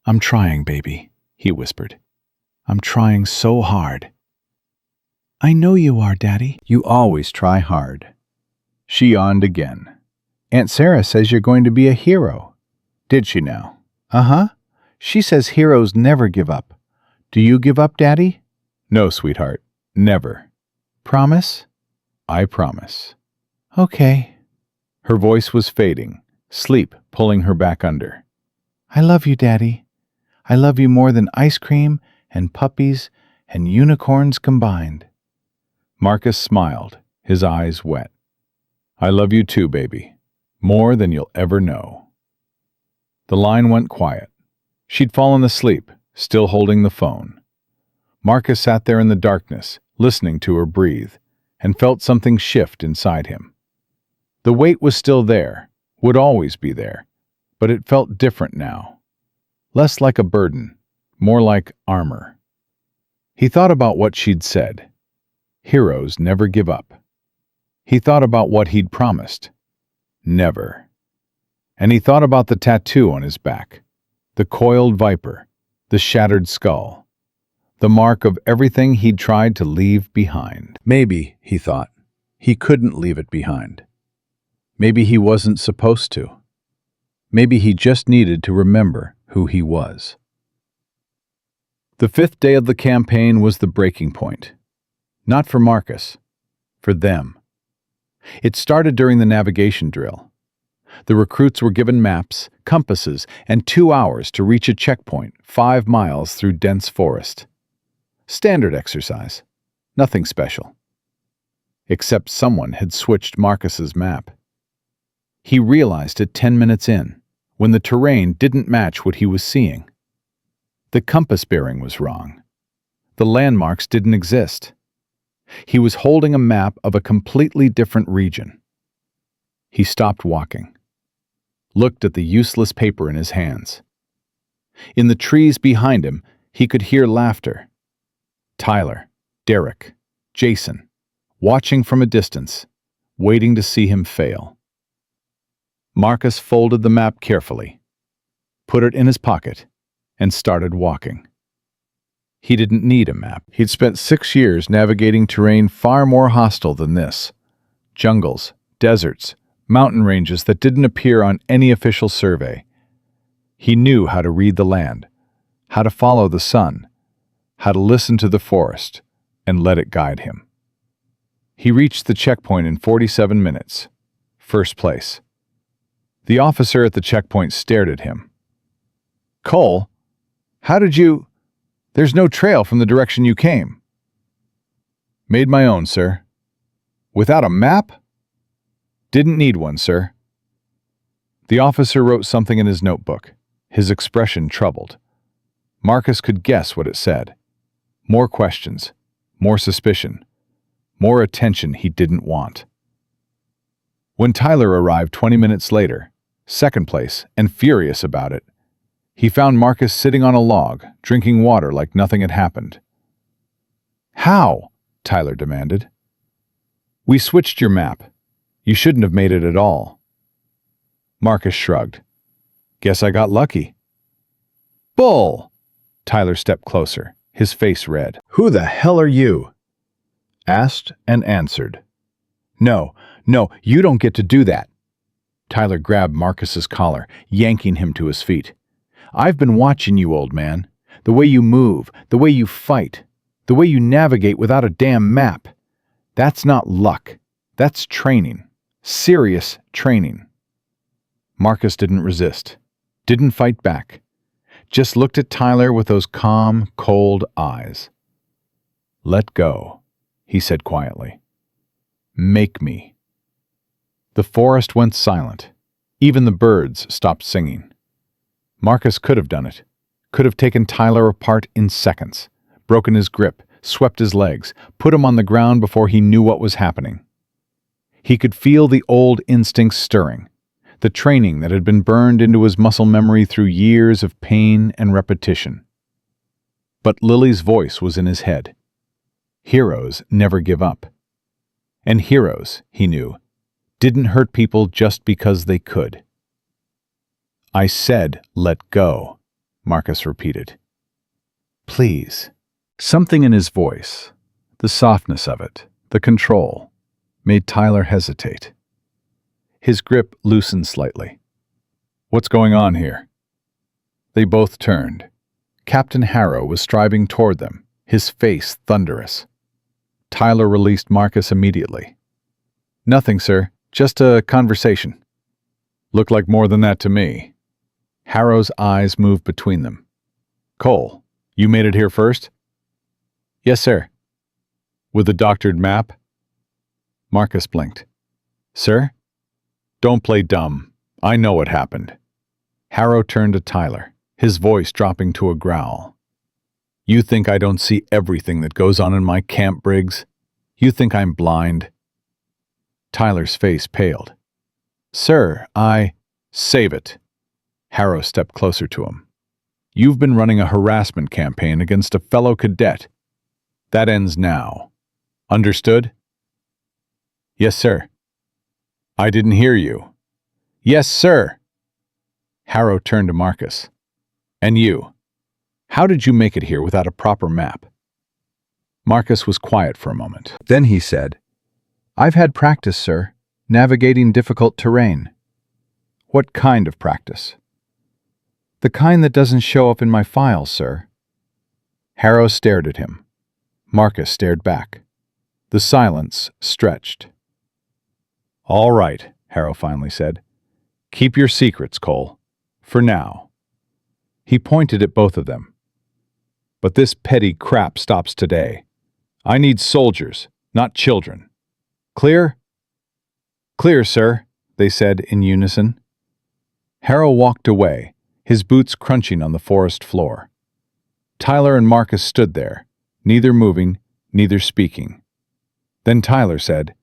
Speaker 1: I'm trying, baby, he whispered. I'm trying so hard. I know you are, Daddy. You always try hard. She yawned again. Aunt Sarah says you're going to be a hero. Did she now? Uh-huh. She says heroes never give up. Do you give up, Daddy? No, sweetheart. Never. Promise? I promise. Okay. Her voice was fading, sleep pulling her back under. I love you, Daddy. I love you more than ice cream and puppies and unicorns combined. Marcus smiled, his eyes wet. I love you too, baby. More than you'll ever know. The line went quiet. She'd fallen asleep, still holding the phone. Marcus sat there in the darkness, listening to her breathe, and felt something shift inside him. The weight was still there, would always be there, but it felt different now. Less like a burden, more like armor. He thought about what she'd said. Heroes never give up. He thought about what he'd promised. Never. And he thought about the tattoo on his back, the coiled viper, the shattered skull, the mark of everything he'd tried to leave behind. Maybe, he thought, he couldn't leave it behind. Maybe he wasn't supposed to. Maybe he just needed to remember who he was. The 5th day of the campaign was the breaking point. Not for Marcus, for them. It started during the navigation drill. The recruits were given maps, compasses, and 2 hours to reach a checkpoint 5 miles through dense forest. Standard exercise. Nothing special. Except someone had switched Marcus's map. He realized it 10 minutes in, when the terrain didn't match what he was seeing. The compass bearing was wrong. The landmarks didn't exist. He was holding a map of a completely different region. He stopped walking, looked at the useless paper in his hands. In the trees behind him, he could hear laughter. Tyler, Derek, Jason, watching from a distance, waiting to see him fail. Marcus folded the map carefully, put it in his pocket, and started walking. He didn't need a map. He'd spent 6 years navigating terrain far more hostile than this. Jungles, deserts, mountain ranges that didn't appear on any official survey. He knew how to read the land, how to follow the sun, how to listen to the forest, and let it guide him. He reached the checkpoint in 47 minutes. First place. The officer at the checkpoint stared at him. Cole, how did you... There's no trail from the direction you came. Made my own, sir. Without a map? Didn't need one, sir. The officer wrote something in his notebook, his expression troubled. Marcus could guess what it said. More questions, more suspicion, more attention he didn't want. When Tyler arrived 20 minutes later, second place, and furious about it, he found Marcus sitting on a log, drinking water like nothing had happened. How? Tyler demanded. We switched your map. You shouldn't have made it at all. Marcus shrugged. Guess I got lucky. Bull! Tyler stepped closer, his face red. Who the hell are you? Asked and answered. No, you don't get to do that. Tyler grabbed Marcus's collar, yanking him to his feet. I've been watching you, old man. The way you move, the way you fight, the way you navigate without a damn map. That's not luck. That's training. Serious training. Marcus didn't resist, didn't fight back, just looked at Tyler with those calm, cold eyes. "Let go," he said quietly. "Make me." The forest went silent. Even the birds stopped singing. Marcus could have done it, could have taken Tyler apart in seconds, broken his grip, swept his legs, put him on the ground before he knew what was happening. He could feel the old instincts stirring, the training that had been burned into his muscle memory through years of pain and repetition. But Lily's voice was in his head. Heroes never give up. And heroes, he knew, didn't hurt people just because they could. "I said let go," Marcus repeated. "Please." Something in his voice, the softness of it, the control, made Tyler hesitate. His grip loosened slightly. "What's going on here?" They both turned. Captain Harrow was striving toward them, his face thunderous. Tyler released Marcus immediately. "Nothing, sir. Just a conversation." "Looked like more than that to me." Harrow's eyes moved between them. "Cole, you made it here first?" "Yes, sir." "With the doctored map?" Marcus blinked. "Sir?" "Don't play dumb. I know what happened." Harrow turned to Tyler, his voice dropping to a growl. "You think I don't see everything that goes on in my camp, Briggs? You think I'm blind?" Tyler's face paled. "Sir, Save it." Harrow stepped closer to him. "You've been running a harassment campaign against a fellow cadet. That ends now. Understood?" "Yes, sir." "I didn't hear you." "Yes, sir." Harrow turned to Marcus. "And you? How did you make it here without a proper map?" Marcus was quiet for a moment. Then he said, "I've had practice, sir, navigating difficult terrain." "What kind of practice?" "The kind that doesn't show up in my files, sir." Harrow stared at him. Marcus stared back. The silence stretched. "All right," Harrow finally said. "Keep your secrets, Cole. For now." He pointed at both of them. "But this petty crap stops today. I need soldiers, not children. Clear?" "Clear, sir," they said in unison. Harrow walked away, his boots crunching on the forest floor. Tyler and Marcus stood there, neither moving, neither speaking. Then Tyler said,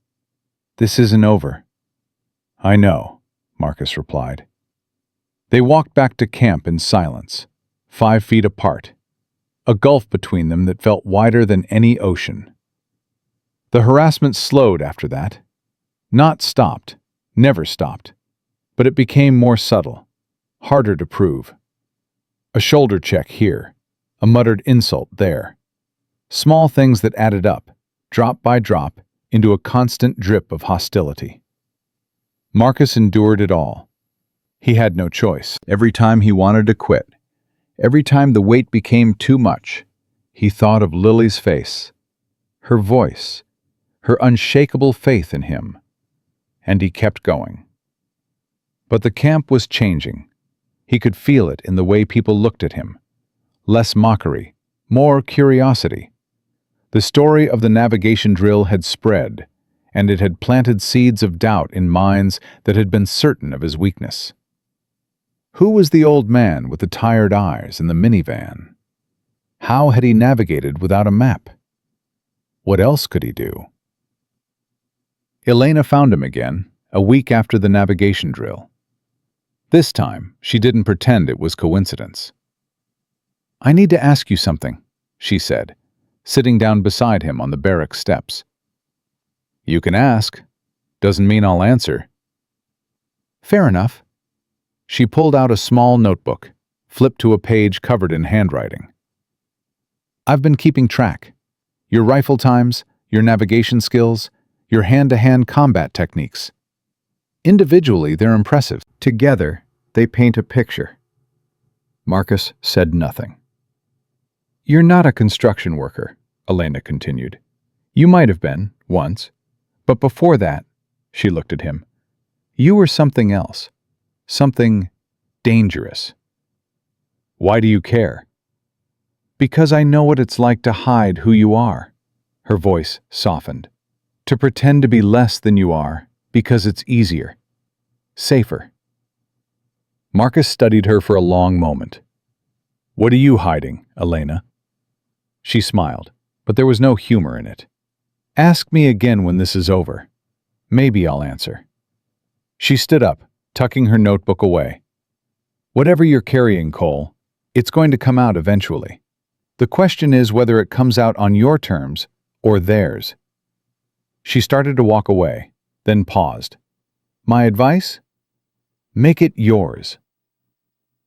Speaker 1: "This isn't over." "I know," Marcus replied. They walked back to camp in silence, 5 feet apart, a gulf between them that felt wider than any ocean. The harassment slowed after that. Not stopped, never stopped, but it became more subtle, harder to prove. A shoulder check here, a muttered insult there. Small things that added up, drop by drop, into a constant drip of hostility. Marcus endured it all. He had no choice. Every time he wanted to quit, every time the weight became too much, he thought of Lily's face, her voice, her unshakable faith in him, and he kept going. But the camp was changing. He could feel it in the way people looked at him. Less mockery, more curiosity. The story of the navigation drill had spread, and it had planted seeds of doubt in minds that had been certain of his weakness. Who was the old man with the tired eyes in the minivan? How had he navigated without a map? What else could he do? Elena found him again, a week after the navigation drill. This time, she didn't pretend it was coincidence. "I need to ask you something," she said, sitting down beside him on the barrack steps. "You can ask. Doesn't mean I'll answer." "Fair enough." She pulled out a small notebook, flipped to a page covered in handwriting. "I've been keeping track. Your rifle times, your navigation skills, your hand-to-hand combat techniques. Individually, they're impressive. Together, they paint a picture." Marcus said nothing. "You're not a construction worker," Elena continued. "You might have been, Once. But before that, she looked at him, you were something else. Something dangerous. Why do you care? Because I know what it's like to hide who you are. Her voice softened. To pretend to be less than you are, because it's easier. Safer. Marcus studied her for a long moment. What are you hiding, Elena? She smiled, but there was no humor in it. Ask me again when this is over. Maybe I'll answer. She stood up, tucking her notebook away. Whatever you're carrying, Cole, it's going to come out eventually. The question is whether it comes out on your terms or theirs. She started to walk away, then paused. My advice? Make it yours.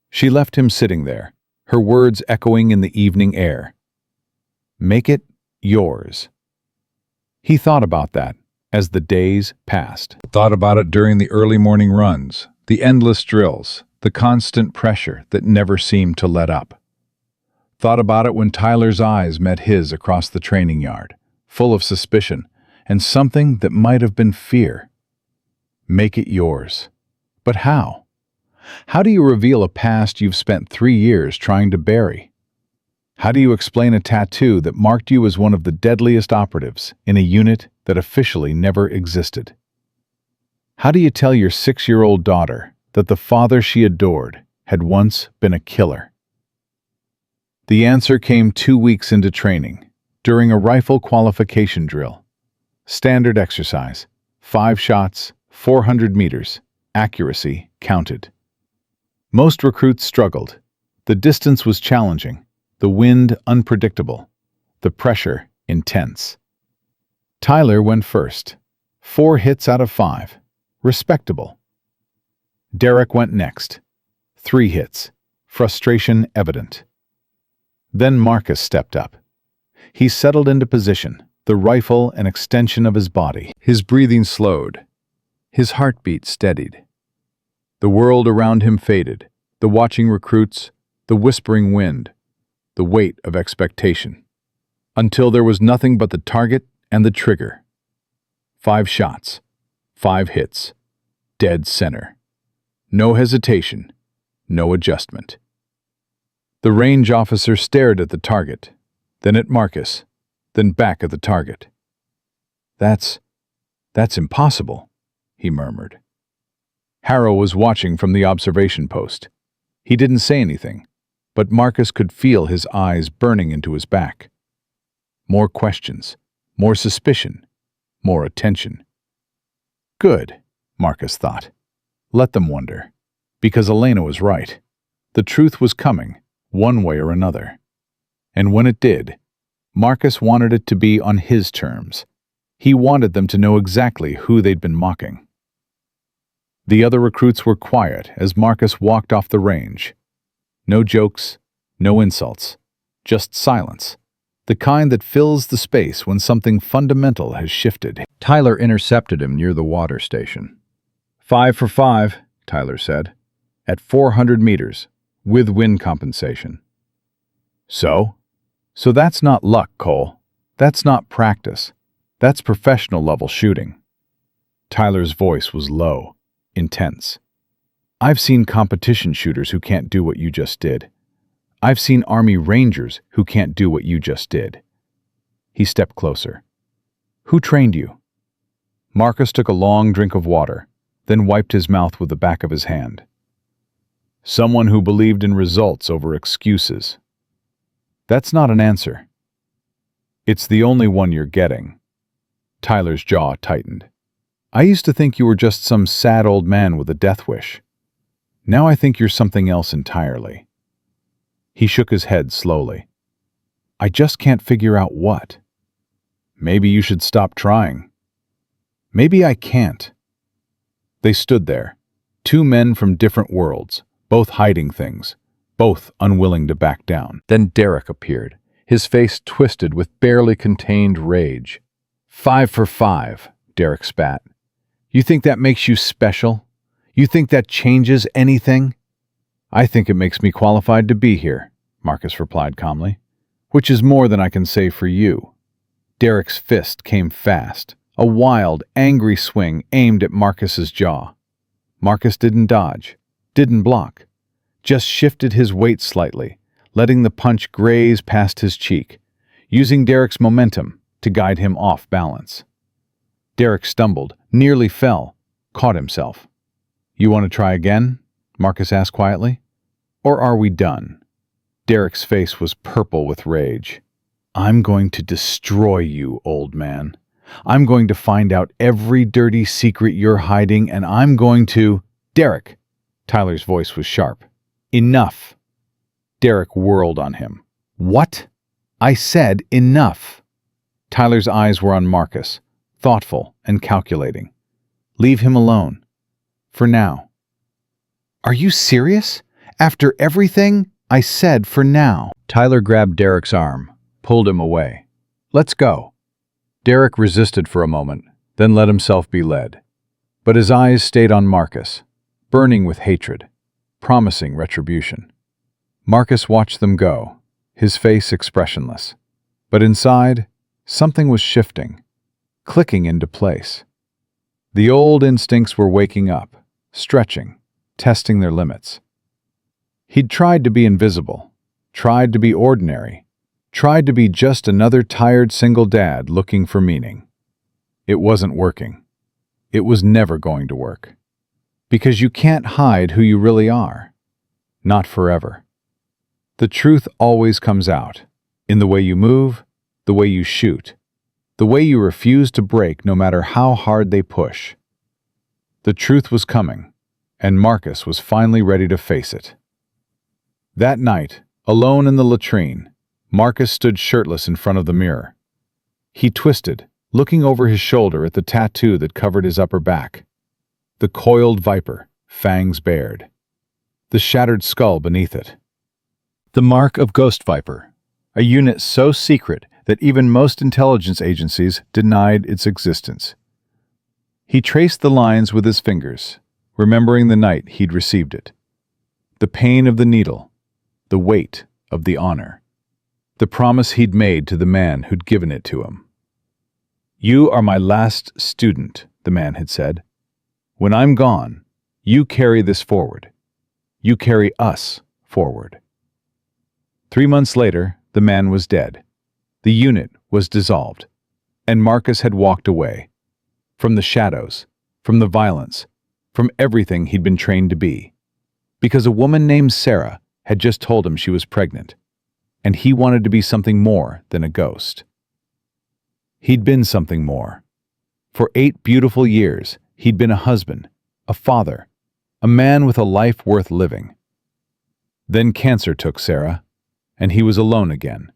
Speaker 1: She left him sitting there, her words echoing in the evening air. Make it yours. He thought about that as the days passed. Thought about it during the early morning runs, the endless drills, the constant pressure that never seemed to let up. Thought about it when Tyler's eyes met his across the training yard, full of suspicion and something that might have been fear. Make it yours. But how? How do you reveal a past you've spent 3 years trying to bury? How do you explain a tattoo that marked you as one of the deadliest operatives in a unit that officially never existed? How do you tell your 6-year-old daughter that the father she adored had once been a killer? The answer came 2 weeks into training, during a rifle qualification drill. Standard exercise, 5 shots, 400 meters, accuracy counted. Most recruits struggled. The distance was challenging, the wind unpredictable, the pressure intense. Tyler went first, 4 hits out of 5, respectable. Derek went next, 3 hits, frustration evident. Then Marcus stepped up. He settled into position, the rifle an extension of his body. His breathing slowed. His heartbeat steadied. The world around him faded, the watching recruits, the whispering wind, the weight of expectation. Until there was nothing but the target and the trigger. 5 shots, 5 hits, dead center. No hesitation, no adjustment. The range officer stared at the target, then at Marcus, then back at the target. That's impossible, he murmured. Harrow was watching from the observation post. He didn't say anything, but Marcus could feel his eyes burning into his back. More questions, more suspicion, more attention. Good, Marcus thought. Let them wonder, because Elena was right. The truth was coming, one way or another. And when it did, Marcus wanted it to be on his terms. He wanted them to know exactly who they'd been mocking. The other recruits were quiet as Marcus walked off the range. No jokes, no insults, just silence, the kind that fills the space when something fundamental has shifted. Tyler intercepted him near the water station. 5 for 5, Tyler said, at 400 meters, with wind compensation. So that's not luck, Cole. That's not practice. That's professional level shooting. Tyler's voice was low, intense. I've seen competition shooters who can't do what you just did. I've seen Army Rangers who can't do what you just did. He stepped closer. Who trained you? Marcus took a long drink of water, then wiped his mouth with the back of his hand. Someone who believed in results over excuses. That's not an answer. It's the only one you're getting. Tyler's jaw tightened. I used to think you were just some sad old man with a death wish. Now I think you're something else entirely. He shook his head slowly. I just can't figure out what. Maybe you should stop trying. Maybe I can't. They stood there, 2 men from different worlds, both hiding things, both unwilling to back down. Then Derek appeared, his face twisted with barely contained rage. 5 for 5, Derek spat. You think that makes you special? You think that changes anything? I think it makes me qualified to be here, Marcus replied calmly, which is more than I can say for you. Derek's fist came fast, a wild, angry swing aimed at Marcus's jaw. Marcus didn't dodge, didn't block, just shifted his weight slightly, letting the punch graze past his cheek, using Derek's momentum to guide him off balance. Derek stumbled, nearly fell, caught himself. "You want to try again?" Marcus asked quietly. "Or are we done?" Derek's face was purple with rage. "I'm going to destroy you, old man. I'm going to find out every dirty secret you're hiding, and I'm going to—" "Derek!" Tyler's voice was sharp. "Enough!" Derek whirled on him. "What?" "I said enough!" Tyler's eyes were on Marcus, thoughtful and calculating. "Leave him alone. For now." "Are you serious? After everything? I said for now." Tyler grabbed Derek's arm, pulled him away. "Let's go." Derek resisted for a moment, then let himself be led. But his eyes stayed on Marcus, burning with hatred, promising retribution. Marcus watched them go, his face expressionless. But inside, something was shifting, clicking into place. The old instincts were waking up, stretching, testing their limits. He'd tried to be invisible, tried to be ordinary, tried to be just another tired single dad looking for meaning. It wasn't working. It was never going to work. Because you can't hide who you really are. Not forever. The truth always comes out, in the way you move, the way you shoot, the way you refuse to break no matter how hard they push. The truth was coming, and Marcus was finally ready to face it. That night, alone in the latrine, Marcus stood shirtless in front of the mirror. He twisted, looking over his shoulder at the tattoo that covered his upper back. The coiled viper, fangs bared. The shattered skull beneath it. The mark of Ghost Viper, a unit so secret that even most intelligence agencies denied its existence. He traced the lines with his fingers, remembering the night he'd received it. The pain of the needle, the weight of the honor, the promise he'd made to the man who'd given it to him. "You are my last student," the man had said. "When I'm gone, you carry this forward. You carry us forward." 3 months later, the man was dead. The unit was dissolved, and Marcus had walked away. From the shadows, from the violence, from everything he'd been trained to be. Because a woman named Sarah had just told him she was pregnant, and he wanted to be something more than a ghost. He'd been something more. For 8 beautiful years, he'd been a husband, a father, a man with a life worth living. Then cancer took Sarah, and he was alone again,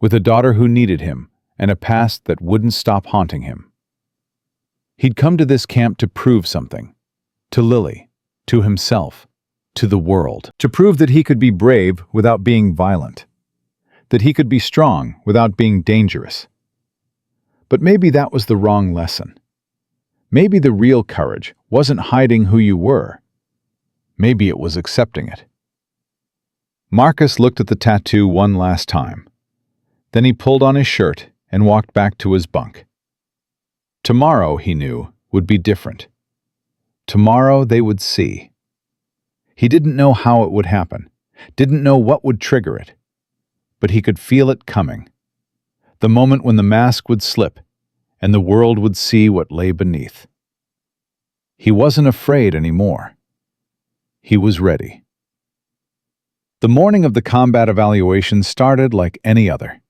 Speaker 1: with a daughter who needed him and a past that wouldn't stop haunting him. He'd come to this camp to prove something, to Lily, to himself, to the world, to prove that he could be brave without being violent, that he could be strong without being dangerous. But maybe that was the wrong lesson. Maybe the real courage wasn't hiding who you were. Maybe it was accepting it. Marcus looked at the tattoo one last time. Then he pulled on his shirt and walked back to his bunk. Tomorrow, he knew, would be different. Tomorrow they would see. He didn't know how it would happen, didn't know what would trigger it, but he could feel it coming. The moment when the mask would slip and the world would see what lay beneath. He wasn't afraid anymore. He was ready. The morning of the combat evaluation started like any other.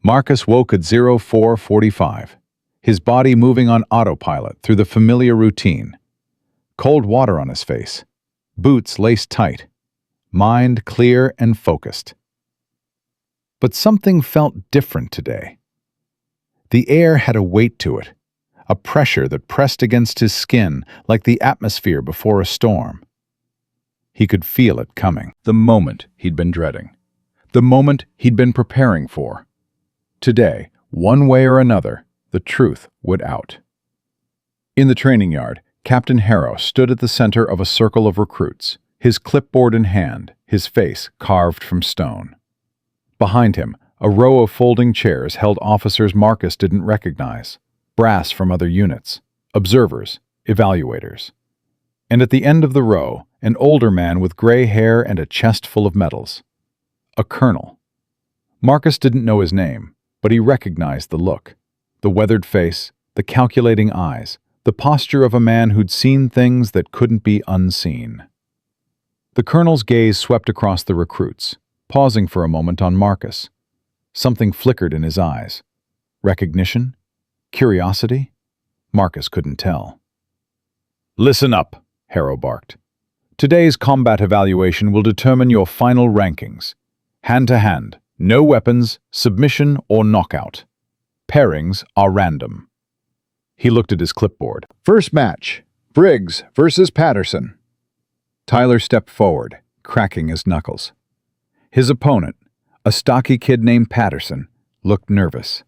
Speaker 1: Marcus woke at 04:45, his body moving on autopilot through the familiar routine. Cold water on his face, boots laced tight, mind clear and focused. But something felt different today. The air had a weight to it, a pressure that pressed against his skin like the atmosphere before a storm. He could feel it coming, the moment he'd been dreading, the moment he'd been preparing for. Today, one way or another, the truth would out. In the training yard, Captain Harrow stood at the center of a circle of recruits, his clipboard in hand, his face carved from stone. Behind him, A row of folding chairs held officers Marcus didn't recognize, brass from other units, observers, evaluators. And at the end of the row, an older man with gray hair and a chest full of medals. A colonel. Marcus didn't know his name, but he recognized the look, the weathered face, the calculating eyes, the posture of a man who'd seen things that couldn't be unseen. The colonel's gaze swept across the recruits, pausing for a moment on Marcus. Something flickered in his eyes. Recognition? Curiosity? Marcus couldn't tell. "Listen up," Harrow barked. "Today's combat evaluation will determine your final rankings. Hand-to-hand, no weapons, submission, or knockout. Pairings are random." He looked at his clipboard. First match, Briggs versus Patterson. Tyler stepped forward, cracking his knuckles. His opponent, a stocky kid named Patterson, looked nervous.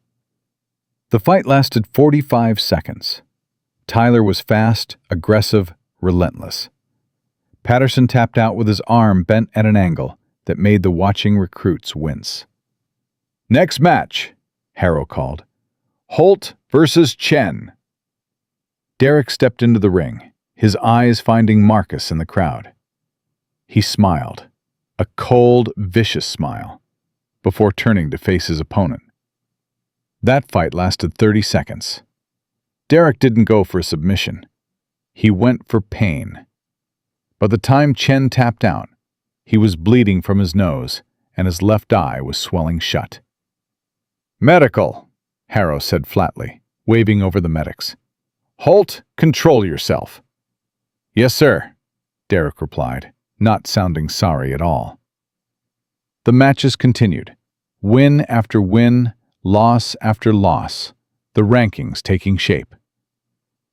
Speaker 1: The fight lasted 45 seconds. Tyler was fast, aggressive, relentless. Patterson tapped out with his arm bent at an angle that made the watching recruits wince. "Next match," Harrow called. "Holt versus Chen." Derek stepped into the ring, his eyes finding Marcus in the crowd. He smiled, a cold, vicious smile, before turning to face his opponent. That fight lasted 30 seconds. Derek didn't go for a submission. He went for pain. By the time Chen tapped out, he was bleeding from his nose, and his left eye was swelling shut. "Medical," Harrow said flatly, waving over the medics. "Holt, control yourself." "Yes, sir," Derek replied, not sounding sorry at all. The matches continued, win after win, loss after loss, the rankings taking shape.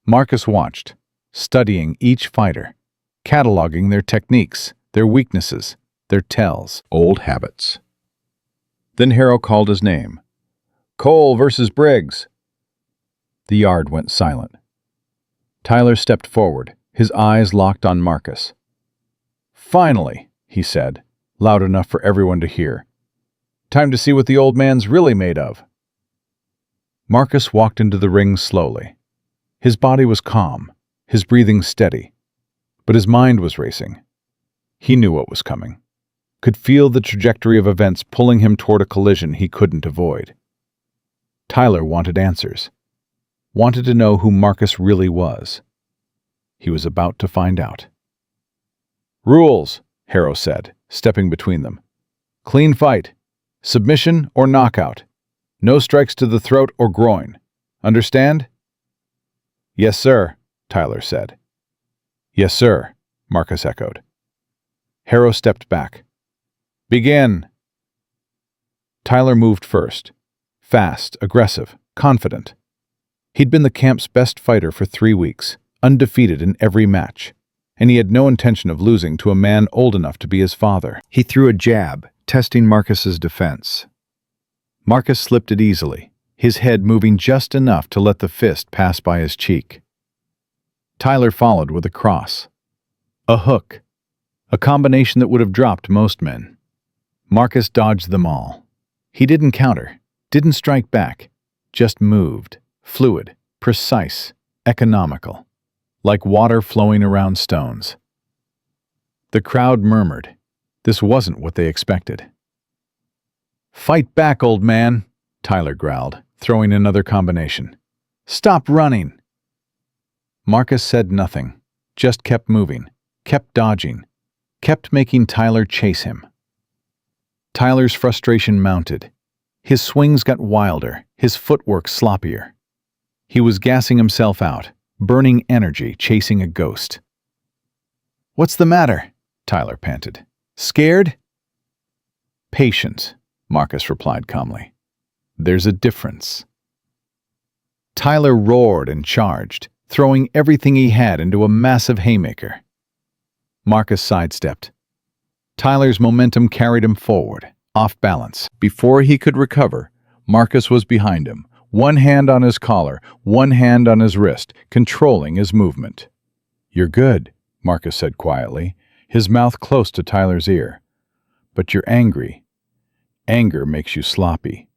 Speaker 1: Marcus watched, studying each fighter, cataloging their techniques, their weaknesses, their tells, old habits. Then Harrow called his name. "Cole versus Briggs." The yard went silent. Tyler stepped forward, his eyes locked on Marcus. "Finally," he said, loud enough for everyone to hear. "Time to see what the old man's really made of." Marcus walked into the ring slowly. His body was calm, his breathing steady, but his mind was racing. He knew what was coming, could feel the trajectory of events pulling him toward a collision he couldn't avoid. Tyler wanted answers, wanted to know who Marcus really was. He was about to find out. "Rules," Harrow said, stepping between them. "Clean fight. Submission or knockout. No strikes to the throat or groin. Understand?" "Yes, sir," Tyler said. "Yes, sir," Marcus echoed. Harrow stepped back. "Begin." Tyler moved first. Fast, aggressive, confident. He'd been the camp's best fighter for 3 weeks, undefeated in every match, and he had no intention of losing to a man old enough to be his father. He threw a jab, testing Marcus's defense. Marcus slipped it easily, his head moving just enough to let the fist pass by his cheek. Tyler followed with a cross. A hook. A combination that would have dropped most men. Marcus dodged them all. He didn't counter, didn't strike back, just moved, fluid, precise, economical, like water flowing around stones. The crowd murmured. This wasn't what they expected. "Fight back, old man," Tyler growled, throwing another combination. "Stop running." Marcus said nothing, just kept moving, kept dodging, kept making Tyler chase him. Tyler's frustration mounted. His swings got wilder, his footwork sloppier. He was gassing himself out, burning energy, chasing a ghost. "What's the matter?" Tyler panted. "Scared?" "Patient," Marcus replied calmly. "There's a difference." Tyler roared and charged, throwing everything he had into a massive haymaker. Marcus sidestepped. Tyler's momentum carried him forward, off balance. Before he could recover, Marcus was behind him, one hand on his collar, one hand on his wrist, controlling his movement. "You're good," Marcus said quietly, his mouth close to Tyler's ear. "But you're angry. Anger makes you sloppy.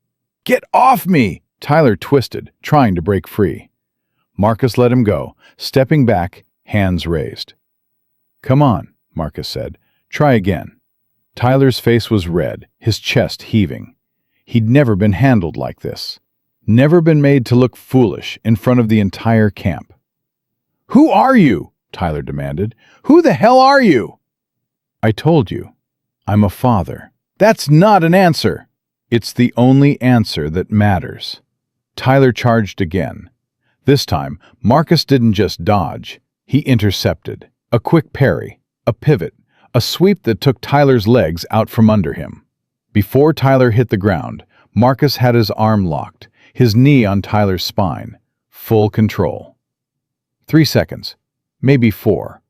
Speaker 1: "Get off me!" Tyler twisted, trying to break free. Marcus let him go, stepping back, hands raised. "Come on," Marcus said. "Try again." Tyler's face was red, his chest heaving. He'd never been handled like this. Never been made to look foolish in front of the entire camp. "Who are you?" Tyler demanded. "Who the hell are you?" "I told you. I'm a father." "That's not an answer." "It's the only answer that matters." Tyler charged again. This time, Marcus didn't just dodge. He intercepted. A quick parry, a pivot, a sweep that took Tyler's legs out from under him. Before Tyler hit the ground, Marcus had his arm locked, his knee on Tyler's spine. Full control. 3 seconds, maybe 4.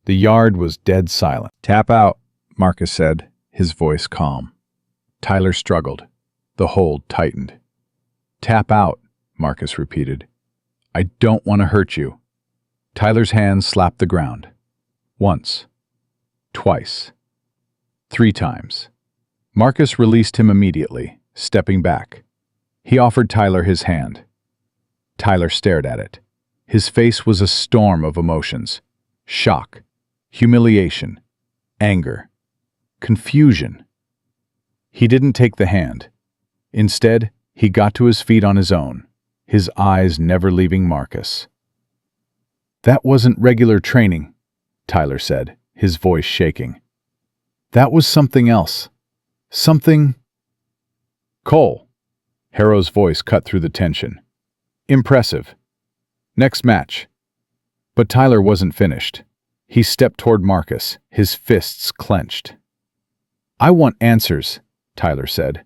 Speaker 1: The yard was dead silent. "Tap out," Marcus said, his voice calm. Tyler struggled. The hold tightened. "Tap out," Marcus repeated. "I don't want to hurt you." Tyler's hands slapped the ground. Once. Twice. 3 times. Marcus released him immediately, stepping back. He offered Tyler his hand. Tyler stared at it. His face was a storm of emotions. Shock, humiliation, anger, confusion. He didn't take the hand. Instead, he got to his feet on his own, his eyes never leaving Marcus. "That wasn't regular training," Tyler said, his voice shaking. "That was something else. Something—" "Cole," Harrow's voice cut through the tension. "Impressive. Next match." But Tyler wasn't finished. He stepped toward Marcus, his fists clenched. "I want answers," Tyler said.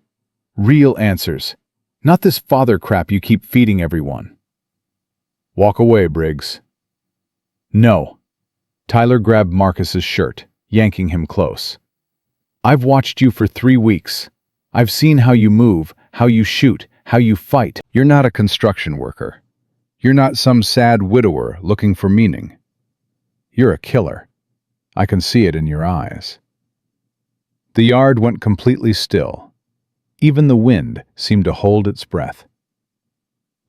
Speaker 1: "Real answers. Not this father crap you keep feeding everyone." "Walk away, Briggs." "No." Tyler grabbed Marcus's shirt, yanking him close. "I've watched you for 3 weeks. I've seen how you move, how you shoot, how you fight. You're not a construction worker. You're not some sad widower looking for meaning. You're a killer. I can see it in your eyes." The yard went completely still. Even the wind seemed to hold its breath.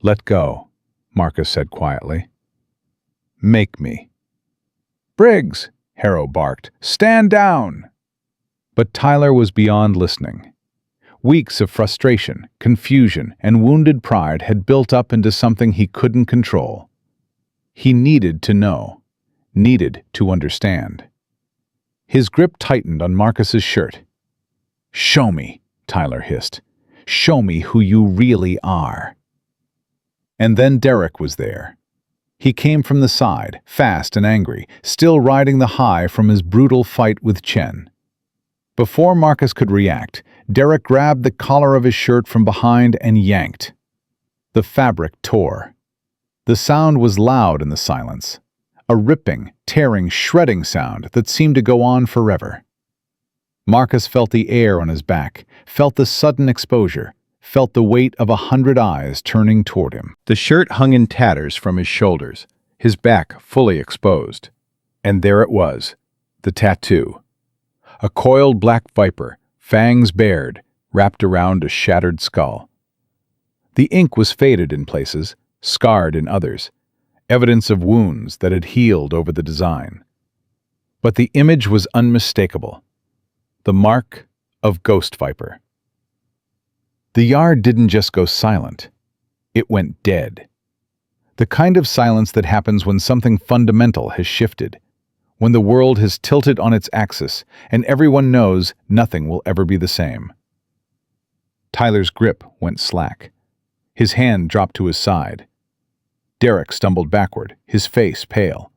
Speaker 1: "Let go," Marcus said quietly. "Make me." "Briggs," Harrow barked, "stand down!" But Tyler was beyond listening. Weeks of frustration, confusion, and wounded pride had built up into something he couldn't control. He needed to know, needed to understand. His grip tightened on Marcus's shirt. "Show me," Tyler hissed. "Show me who you really are." And then Derek was there. He came from the side, fast and angry, still riding the high from his brutal fight with Chen. Before Marcus could react, Derek grabbed the collar of his shirt from behind and yanked. The fabric tore. The sound was loud in the silence, a ripping, tearing, shredding sound that seemed to go on forever. Marcus felt the air on his back, felt the sudden exposure, felt the weight of 100 eyes turning toward him. The shirt hung in tatters from his shoulders, his back fully exposed. And there it was, the tattoo. A coiled black viper, fangs bared, wrapped around a shattered skull. The ink was faded in places, scarred in others, evidence of wounds that had healed over the design. But the image was unmistakable. The mark of Ghost Viper. The yard didn't just go silent. It went dead. The kind of silence that happens when something fundamental has shifted, when the world has tilted on its axis and everyone knows nothing will ever be the same. Tyler's grip went slack. His hand dropped to his side. Derek stumbled backward, his face pale.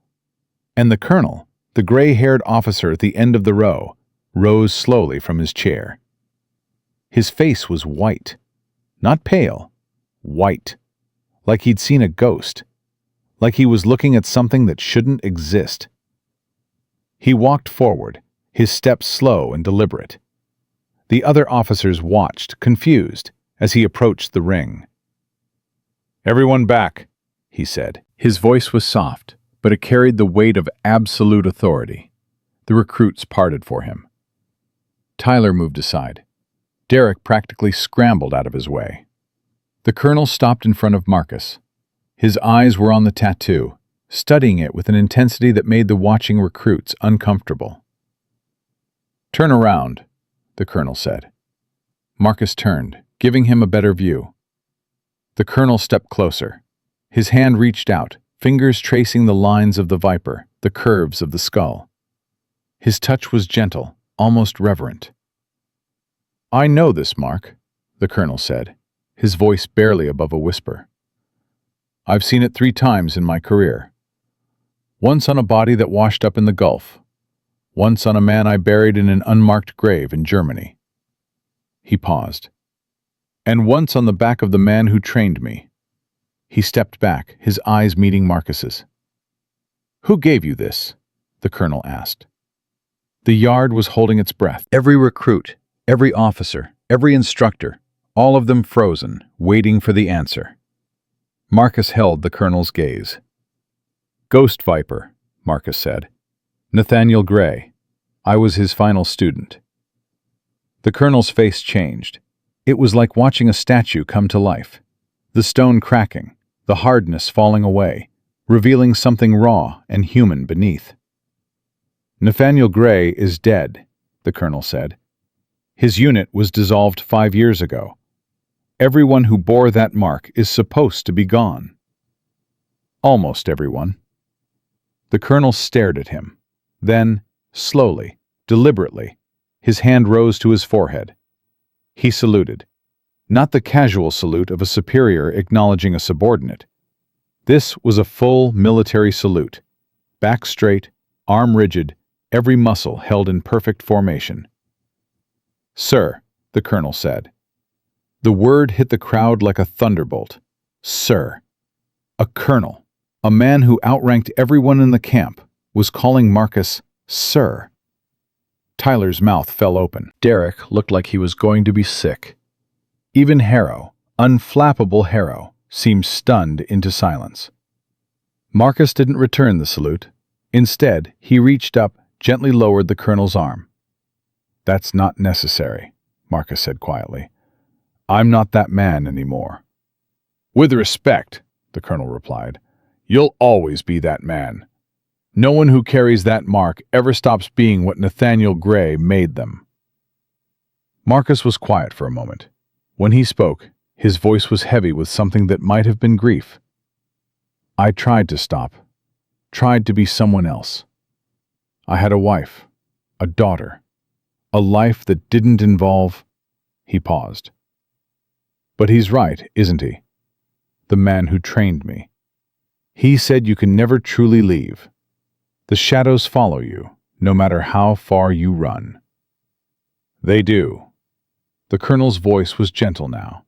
Speaker 1: And the colonel, the gray-haired officer at the end of the row, rose slowly from his chair. His face was white. Not pale. White. Like he'd seen a ghost. Like he was looking at something that shouldn't exist. He walked forward, his steps slow and deliberate. The other officers watched, confused, as he approached the ring. "Everyone back," he said. His voice was soft, but it carried the weight of absolute authority. The recruits parted for him. Tyler moved aside. Derek practically scrambled out of his way. The colonel stopped in front of Marcus. His eyes were on the tattoo, studying it with an intensity that made the watching recruits uncomfortable. "Turn around," the colonel said. Marcus turned, giving him a better view. The colonel stepped closer. His hand reached out, fingers tracing the lines of the viper, the curves of the skull. His touch was gentle, almost reverent. "I know this mark," the colonel said, his voice barely above a whisper. "I've seen it 3 times in my career. Once on a body that washed up in the Gulf. Once on a man I buried in an unmarked grave in Germany." He paused. "And once on the back of the man who trained me." He stepped back, his eyes meeting Marcus's. "Who gave you this?" the colonel asked. The yard was holding its breath. Every recruit, every officer, every instructor, all of them frozen, waiting for the answer. Marcus held the colonel's gaze. "Ghost Viper," Marcus said. "Nathaniel Gray. I was his final student." The colonel's face changed. It was like watching a statue come to life. The stone cracking, the hardness falling away, revealing something raw and human beneath. "Nathaniel Gray is dead," the colonel said. "His unit was dissolved 5 years ago. Everyone who bore that mark is supposed to be gone." "Almost everyone." The colonel stared at him. Then, slowly, deliberately, his hand rose to his forehead. He saluted. Not the casual salute of a superior acknowledging a subordinate. This was a full military salute. Back straight, arm rigid, every muscle held in perfect formation. "Sir," the colonel said. The word hit the crowd like a thunderbolt. Sir. A colonel, a man who outranked everyone in the camp, was calling Marcus Sir. Tyler's mouth fell open. Derek looked like he was going to be sick. Even Harrow, unflappable Harrow, seemed stunned into silence. Marcus didn't return the salute. Instead, he reached up, gently lowered the colonel's arm. "That's not necessary," Marcus said quietly. "I'm not that man anymore." "With respect," the colonel replied, "you'll always be that man. No one who carries that mark ever stops being what Nathaniel Gray made them." Marcus was quiet for a moment. When he spoke, his voice was heavy with something that might have been grief. "I tried to stop, tried to be someone else. I had a wife, a daughter, a life that didn't involve—" He paused. "But he's right, isn't he? The man who trained me. He said you can never truly leave. The shadows follow you, no matter how far you run." "They do." The colonel's voice was gentle now.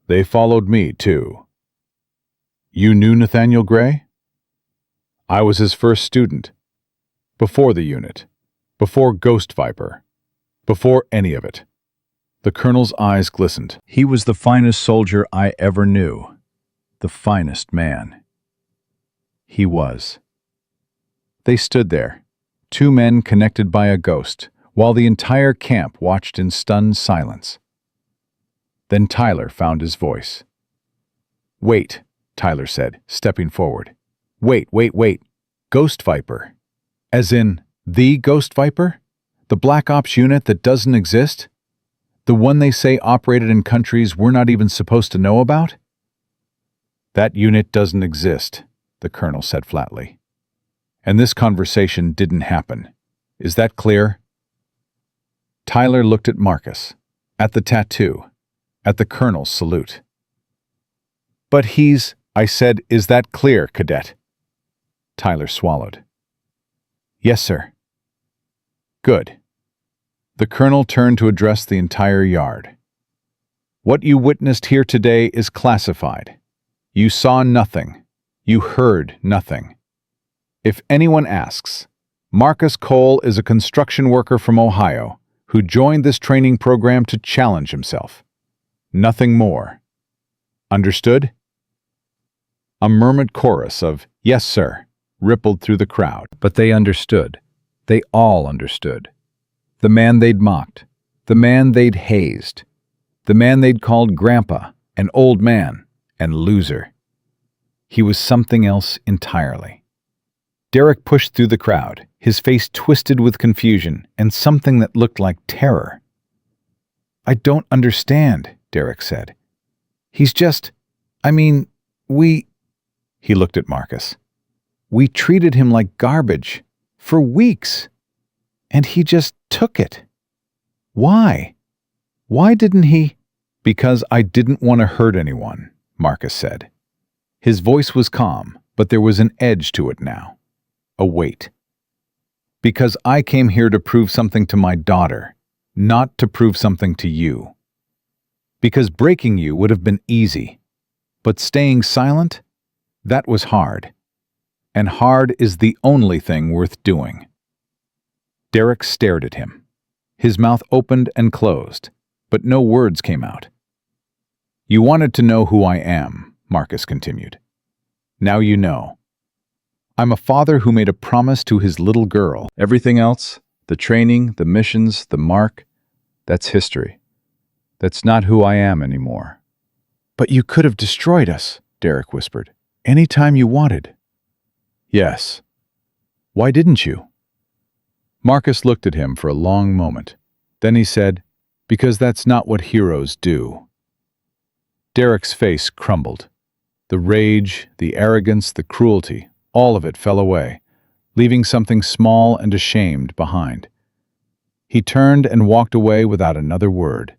Speaker 1: "They followed me, too." "You knew Nathaniel Gray?" "I was his first student. Before the unit. Before Ghost Viper. Before any of it." The colonel's eyes glistened. "He was the finest soldier I ever knew. The finest man." He was. They stood there, 2 men connected by a ghost, while the entire camp watched in stunned silence. Then Tyler found his voice. "Wait," Tyler said, stepping forward. Wait. Ghost Viper. As in, the Ghost Viper? The Black Ops unit that doesn't exist? The one they say operated in countries we're not even supposed to know about?" "That unit doesn't exist," the colonel said flatly. "And this conversation didn't happen. Is that clear?" Tyler looked at Marcus, at the tattoo, at the colonel's salute. "But I said, is that clear, cadet?" Tyler swallowed. "Yes, sir." "Good." The colonel turned to address the entire yard. "What you witnessed here today is classified. You saw nothing. You heard nothing. If anyone asks, Marcus Cole is a construction worker from Ohio who joined this training program to challenge himself. Nothing more. Understood?" A murmured chorus of "Yes, sir," rippled through the crowd. But they understood. They all understood. The man they'd mocked, The man they'd hazed. The man they'd called grandpa, and old man, and loser. He was something else entirely. Derek pushed through the crowd, his face twisted with confusion and something that looked like terror. "I don't understand," Derek said. "He's just, we—" He looked at Marcus. "We treated him like garbage for weeks, and he just took it. Why? Why didn't he?" "Because I didn't want to hurt anyone," Marcus said. His voice was calm, but there was an edge to it now. A weight. "Because I came here to prove something to my daughter, not to prove something to you. Because breaking you would have been easy, but staying silent, that was hard. And hard is the only thing worth doing." Derek stared at him. His mouth opened and closed, but no words came out. "You wanted to know who I am," Marcus continued. "Now you know. I'm a father who made a promise to his little girl. Everything else, the training, the missions, the mark, that's history. That's not who I am anymore." "But you could have destroyed us," Derek whispered. "Any time you wanted." "Yes. Why didn't you?" Marcus looked at him for a long moment. Then he said, "Because that's not what heroes do." Derek's face crumbled. The rage, the arrogance, the cruelty, all of it fell away, leaving something small and ashamed behind. He turned and walked away without another word.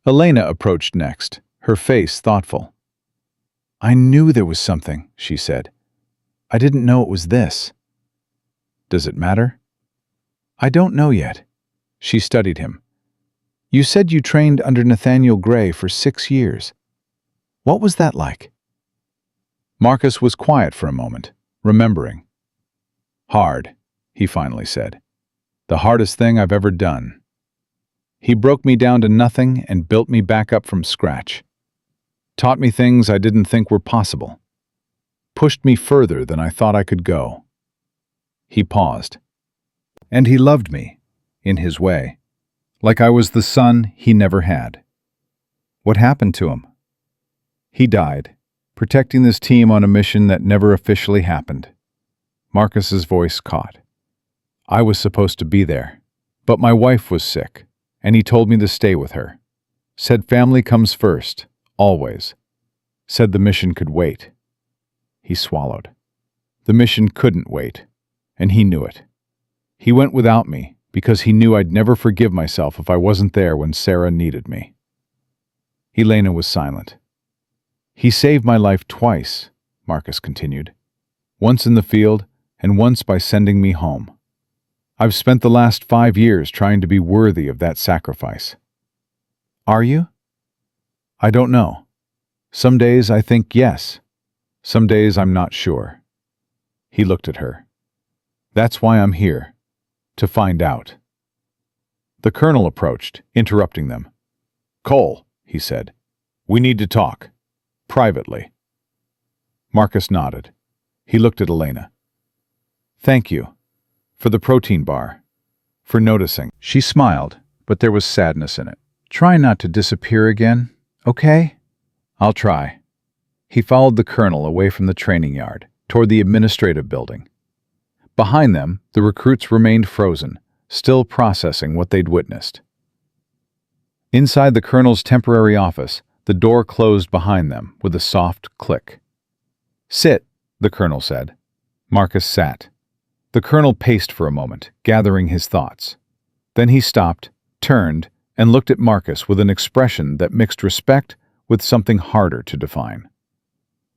Speaker 1: Elena approached next, her face thoughtful. "I knew there was something," she said. "I didn't know it was this." "Does it matter?" "I don't know yet." She studied him. "You said you trained under Nathaniel Gray for 6 years. What was that like?" Marcus was quiet for a moment, remembering. "Hard," he finally said. "The hardest thing I've ever done. He broke me down to nothing and built me back up from scratch. Taught me things I didn't think were possible. Pushed me further than I thought I could go." He paused. "And he loved me, in his way, like I was the son he never had." "What happened to him?" "He died, protecting this team on a mission that never officially happened." Marcus's voice caught. "I was supposed to be there, but my wife was sick, and he told me to stay with her. Said family comes first, always. Said the mission could wait." He swallowed. The mission couldn't wait, and he knew it. He went without me because he knew I'd never forgive myself if I wasn't there when Sarah needed me. Elena was silent. "He saved my life twice," Marcus continued. "Once in the field, and once by sending me home. I've spent the last 5 years trying to be worthy of that sacrifice." "Are you?" "I don't know. Some days I think yes. Some days I'm not sure." He looked at her. "That's why I'm here. To find out." The colonel approached, interrupting them. "Cole," he said, "we need to talk. Privately." Marcus nodded. He looked at Elena. "Thank you. For the protein bar. For noticing." She smiled, but there was sadness in it. "Try not to disappear again, okay?" "I'll try." He followed the colonel away from the training yard, toward the administrative building. Behind them, the recruits remained frozen, still processing what they'd witnessed. Inside the colonel's temporary office, the door closed behind them with a soft click. "Sit," the colonel said. Marcus sat. The colonel paced for a moment, gathering his thoughts. Then he stopped, turned, and looked at Marcus with an expression that mixed respect with something harder to define.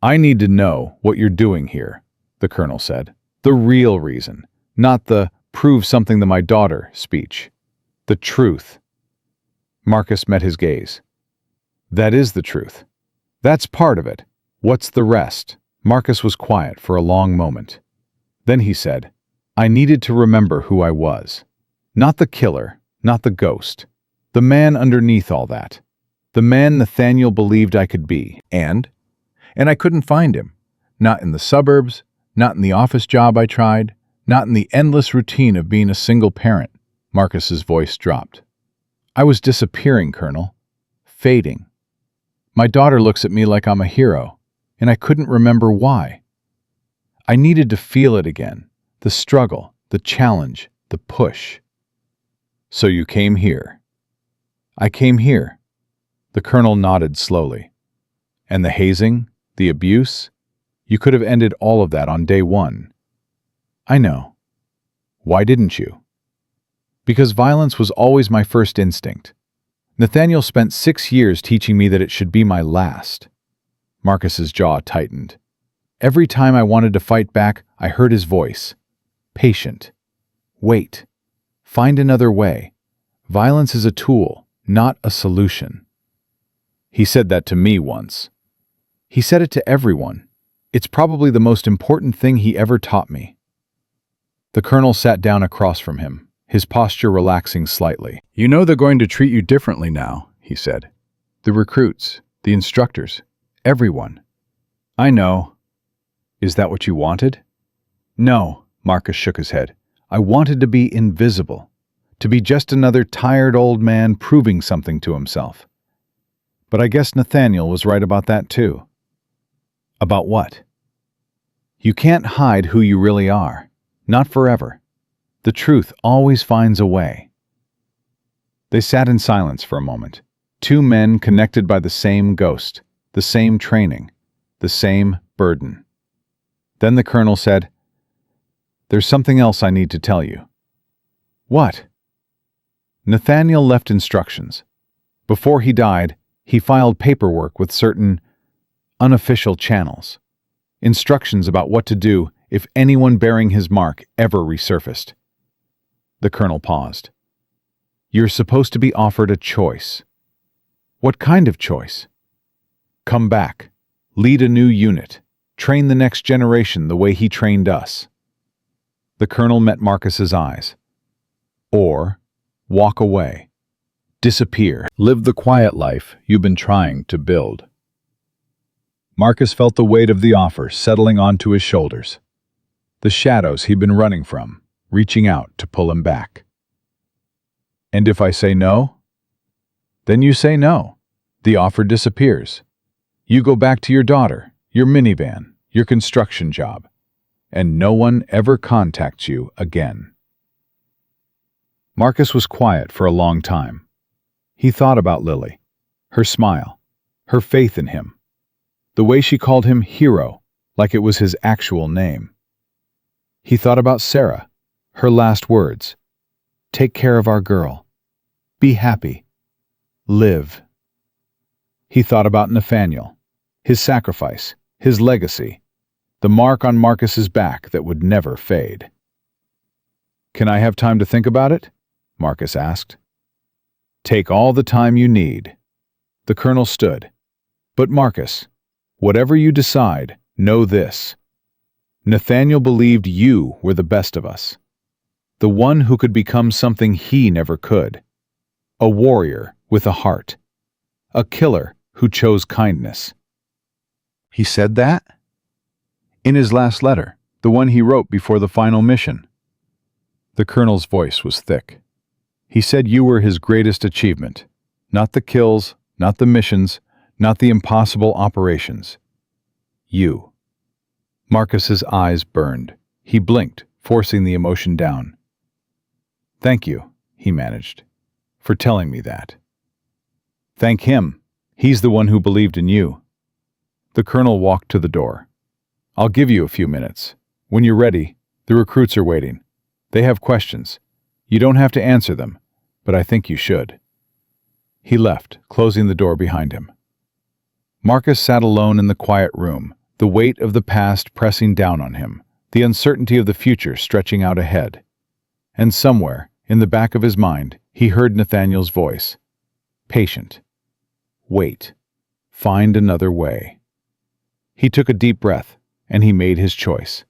Speaker 1: "I need to know what you're doing here," the colonel said. "The real reason, not the 'prove something to my daughter' speech. The truth." Marcus met his gaze. "That is the truth. That's part of it. What's the rest?" Marcus was quiet for a long moment. Then he said, "I needed to remember who I was. Not the killer, not the ghost. The man underneath all that. The man Nathaniel believed I could be. And I couldn't find him. Not in the suburbs, not in the office job I tried, not in the endless routine of being a single parent." Marcus's voice dropped. I was disappearing, Colonel. Fading. My daughter looks at me like I'm a hero, and I couldn't remember why. I needed to feel it again. The struggle, the challenge, the push. So you came here. I came here. The colonel nodded slowly. And the hazing, the abuse? You could have ended all of that on day one. I know. Why didn't you? Because violence was always my first instinct. Nathaniel spent 6 years teaching me that it should be my last. Marcus's jaw tightened. Every time I wanted to fight back, I heard his voice. Patient. Wait. Find another way. Violence is a tool, not a solution. He said that to me once. He said it to everyone. It's probably the most important thing he ever taught me. The colonel sat down across from him, his posture relaxing slightly. You know they're going to treat you differently now, he said. The recruits, the instructors, everyone. I know. Is that what you wanted? No, Marcus shook his head. I wanted to be invisible, to be just another tired old man proving something to himself. But I guess Nathaniel was right about that too. About what? You can't hide who you really are. Not forever. The truth always finds a way. They sat in silence for a moment. Two men connected by the same ghost, the same training, the same burden. Then the colonel said, There's something else I need to tell you. What? Nathaniel left instructions. Before he died, he filed paperwork with certain unofficial channels. Instructions about what to do if anyone bearing his mark ever resurfaced. The colonel paused. You're supposed to be offered a choice. What kind of choice? Come back. Lead a new unit. Train the next generation the way he trained us. The colonel met Marcus's eyes. Or walk away. Disappear. Live the quiet life you've been trying to build. Marcus felt the weight of the offer settling onto his shoulders. The shadows he'd been running from, reaching out to pull him back. And if I say no? Then you say no. The offer disappears. You go back to your daughter, your minivan, your construction job, and no one ever contacts you again. Marcus was quiet for a long time. He thought about Lily, her smile, her faith in him, the way she called him hero, like it was his actual name. He thought about Sarah, her last words. Take care of our girl. Be happy. Live. He thought about Nathaniel, his sacrifice, his legacy, the mark on Marcus's back that would never fade. Can I have time to think about it? Marcus asked. Take all the time you need. The colonel stood. But Marcus, whatever you decide, know this. Nathaniel believed you were the best of us. The one who could become something he never could. A warrior with a heart. A killer who chose kindness. He said that? In his last letter, the one he wrote before the final mission. The colonel's voice was thick. He said you were his greatest achievement. Not the kills, not the missions, not the impossible operations. You. Marcus's eyes burned. He blinked, forcing the emotion down. Thank you, he managed, for telling me that. Thank him. He's the one who believed in you. The colonel walked to the door. I'll give you a few minutes. When you're ready, the recruits are waiting. They have questions. You don't have to answer them, but I think you should. He left, closing the door behind him. Marcus sat alone in the quiet room, the weight of the past pressing down on him, the uncertainty of the future stretching out ahead. And somewhere, in the back of his mind, he heard Nathaniel's voice. Patient. Wait. Find another way. He took a deep breath, and he made his choice.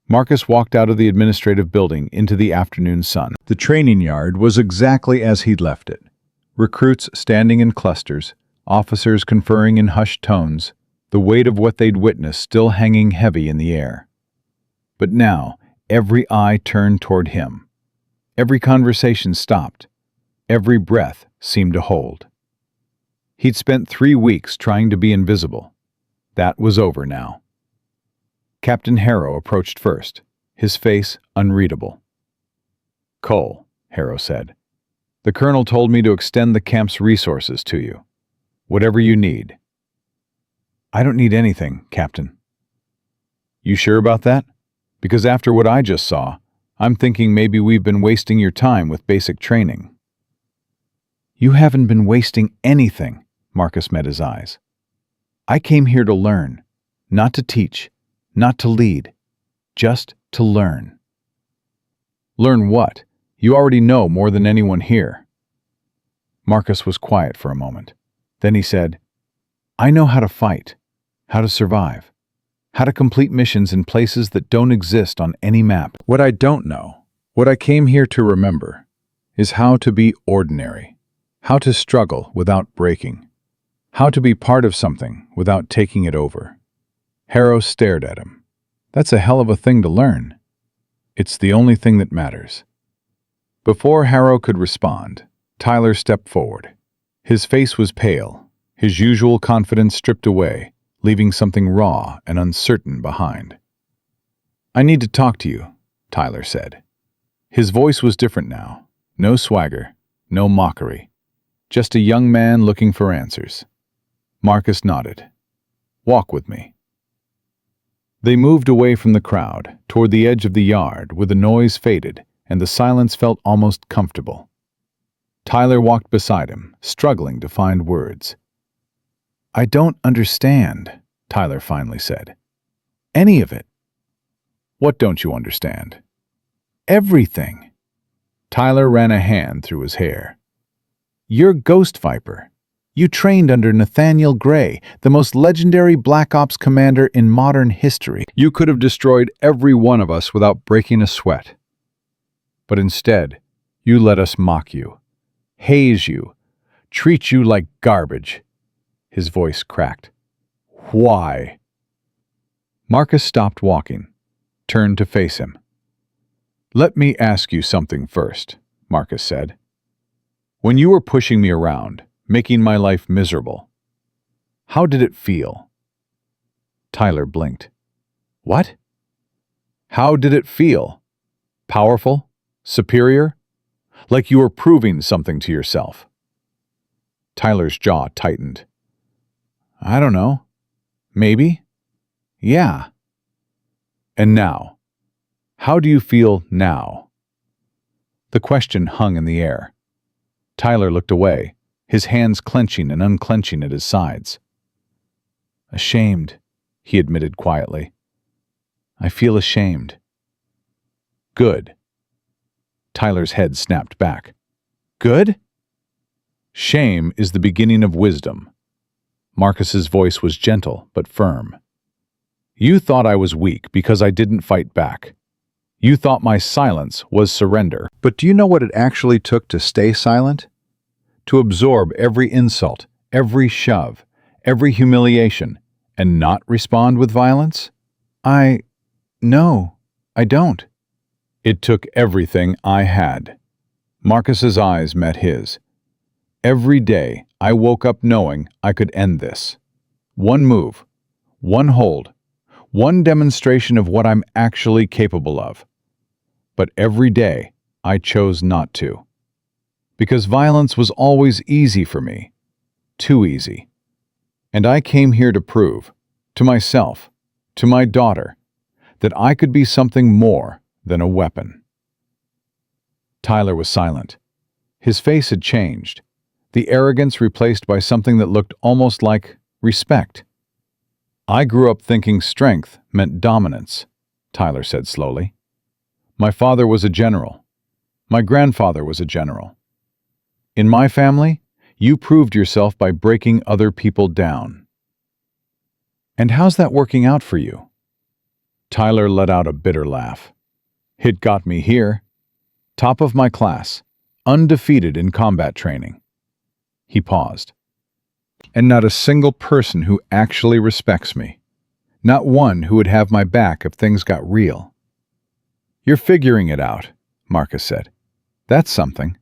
Speaker 1: Marcus walked out of the administrative building into the afternoon sun. The training yard was exactly as he'd left it. Recruits standing in clusters, officers conferring in hushed tones, the weight of what they'd witnessed still hanging heavy in the air. But now, every eye turned toward him. Every conversation stopped. Every breath seemed to hold. He'd spent 3 weeks trying to be invisible. That was over now. Captain Harrow approached first, his face unreadable. "Cole," Harrow said, "the colonel told me to extend the camp's resources to you. Whatever you need." "I don't need anything, Captain." "You sure about that? Because after what I just saw, I'm thinking maybe we've been wasting your time with basic training." "You haven't been wasting anything," Marcus met his eyes. "I came here to learn, not to teach, not to lead, just to learn." "Learn what? You already know more than anyone here." Marcus was quiet for a moment. Then he said, "I know how to fight, how to survive, how to complete missions in places that don't exist on any map. What I don't know, what I came here to remember, is how to be ordinary, how to struggle without breaking, how to be part of something without taking it over." Harrow stared at him. "That's a hell of a thing to learn." "It's the only thing that matters." Before Harrow could respond, Tyler stepped forward. His face was pale, his usual confidence stripped away, leaving something raw and uncertain behind. "I need to talk to you," Tyler said. His voice was different now. No swagger, no mockery. Just a young man looking for answers. Marcus nodded. "Walk with me." They moved away from the crowd, toward the edge of the yard where the noise faded and the silence felt almost comfortable. Tyler walked beside him, struggling to find words. "I don't understand," Tyler finally said. "Any of it." "What don't you understand?" "Everything." Tyler ran a hand through his hair. "You're Ghost Viper. You trained under Nathaniel Gray, the most legendary Black Ops commander in modern history. You could have destroyed every one of us without breaking a sweat. But instead, you let us mock you, haze you, treat you like garbage." His voice cracked. "Why?" Marcus stopped walking, turned to face him. "Let me ask you something first," Marcus said. "When you were pushing me around, making my life miserable, how did it feel?" Tyler blinked. "What?" "How did it feel? Powerful? Superior? Like you were proving something to yourself?" Tyler's jaw tightened. "I don't know. Maybe. Yeah." "And now? How do you feel now?" The question hung in the air. Tyler looked away, his hands clenching and unclenching at his sides. "Ashamed," he admitted quietly. "I feel ashamed." "Good." Tyler's head snapped back. "Good?" "Shame is the beginning of wisdom." Marcus's voice was gentle but firm. "You thought I was weak because I didn't fight back. You thought my silence was surrender. But do you know what it actually took to stay silent? To absorb every insult, every shove, every humiliation, and not respond with violence? No, I don't." "It took everything I had." Marcus's eyes met his. "Every day I woke up knowing I could end this. One move, one hold, one demonstration of what I'm actually capable of. But every day I chose not to. Because violence was always easy for me. Too easy. And I came here to prove, to myself, to my daughter, that I could be something more than a weapon." Tyler was silent. His face had changed, the arrogance replaced by something that looked almost like respect. "I grew up thinking strength meant dominance," Tyler said slowly. "My father was a general. My grandfather was a general. In my family, you proved yourself by breaking other people down." "And how's that working out for you?" Tyler let out a bitter laugh. "It got me here. Top of my class, undefeated in combat training." He paused. "And not a single person who actually respects me. Not one who would have my back if things got real." "You're figuring it out," Marcus said. "That's something."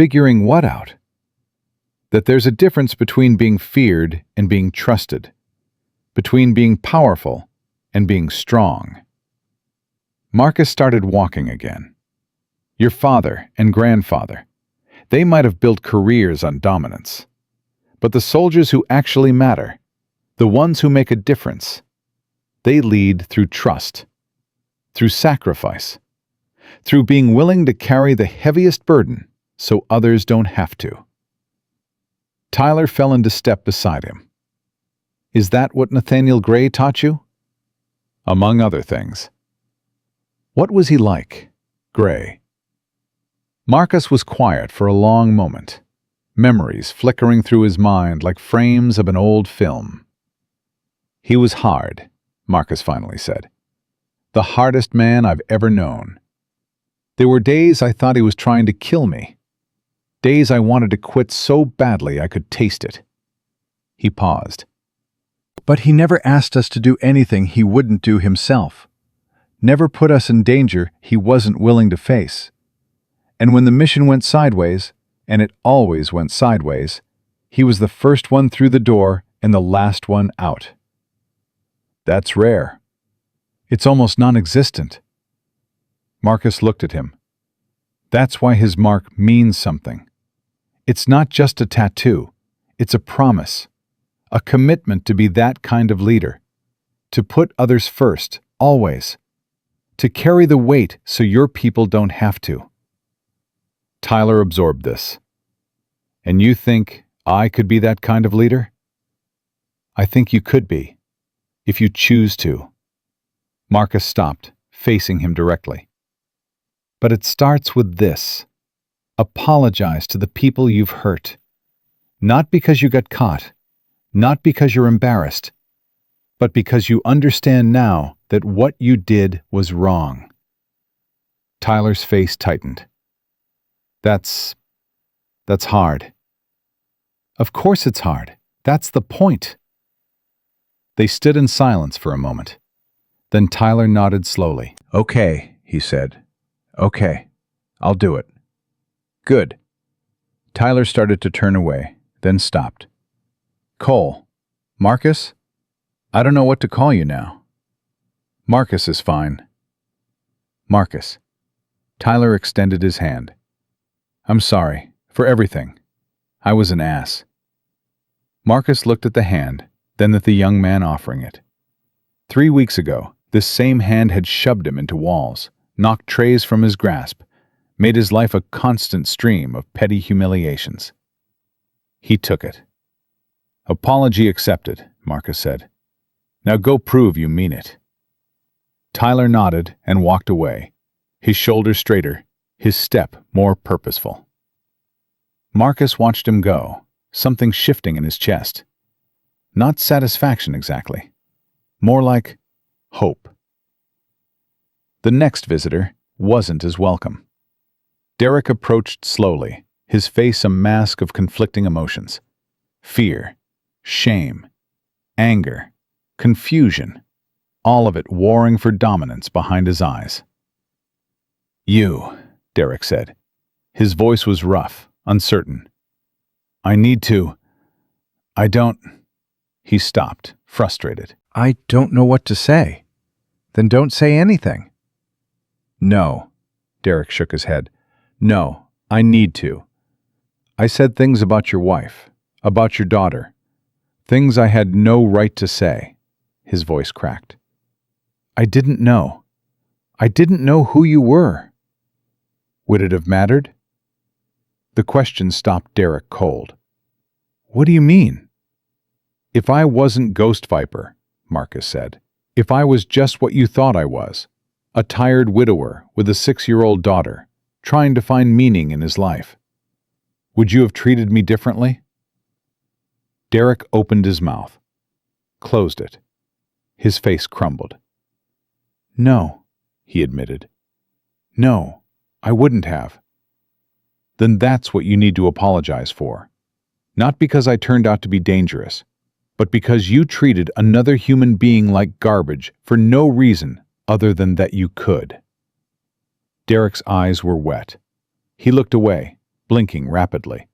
Speaker 1: Figuring what out? That there's a difference between being feared and being trusted, between being powerful and being strong. Marcus started walking again. Your father and grandfather, they might have built careers on dominance. But the soldiers who actually matter, the ones who make a difference, they lead through trust, through sacrifice, through being willing to carry the heaviest burden so others don't have to. Tyler fell into step beside him. Is that what Nathaniel Gray taught you? Among other things. What was he like, Gray? Marcus was quiet for a long moment, memories flickering through his mind like frames of an old film. He was hard, Marcus finally said. The hardest man I've ever known. There were days I thought he was trying to kill me. Days I wanted to quit so badly I could taste it. He paused. But he never asked us to do anything he wouldn't do himself. Never put us in danger he wasn't willing to face. And when the mission went sideways, and it always went sideways, he was the first one through the door and the last one out. That's rare. It's almost non-existent. Marcus looked at him. That's why his mark means something. It's not just a tattoo. It's a promise, a commitment to be that kind of leader, to put others first, always, to carry the weight so your people don't have to. Tyler absorbed this. And you think I could be that kind of leader? I think you could be, if you choose to. Marcus stopped, facing him directly. But it starts with this. Apologize to the people you've hurt. Not because you got caught, not because you're embarrassed, but because you understand now that what you did was wrong. Tyler's face tightened. That's hard. Of course it's hard. That's the point. They stood in silence for a moment. Then Tyler nodded slowly. Okay, he said. Okay, I'll do it. Good. Tyler started to turn away, then stopped. Cole. Marcus? I don't know what to call you now. Marcus is fine. Marcus. Tyler extended his hand. I'm sorry, for everything. I was an ass. Marcus looked at the hand, then at the young man offering it. 3 weeks ago, this same hand had shoved him into walls, knocked trays from his grasp, made his life a constant stream of petty humiliations. He took it. Apology accepted, Marcus said. Now go prove you mean it. Tyler nodded and walked away, his shoulders straighter, his step more purposeful. Marcus watched him go, something shifting in his chest. Not satisfaction exactly. More like hope. The next visitor wasn't as welcome. Derek approached slowly, his face a mask of conflicting emotions. Fear, shame, anger, confusion, all of it warring for dominance behind his eyes. You, Derek said. His voice was rough, uncertain. I don't... He stopped, frustrated. I don't know what to say. Then don't say anything. No, Derek shook his head. No, I need to. I said things about your wife, about your daughter. Things I had no right to say. His voice cracked. I didn't know. I didn't know who you were. Would it have mattered? The question stopped Derek cold. What do you mean? If I wasn't Ghost Viper, Marcus said, if I was just what you thought I was, a tired widower with a 6-year-old daughter, trying to find meaning in his life, would you have treated me differently? Derek opened his mouth, closed it. His face crumbled. No, he admitted. No, I wouldn't have. Then that's what you need to apologize for. Not because I turned out to be dangerous, but because you treated another human being like garbage for no reason other than that you could. Derek's eyes were wet. He looked away, blinking rapidly.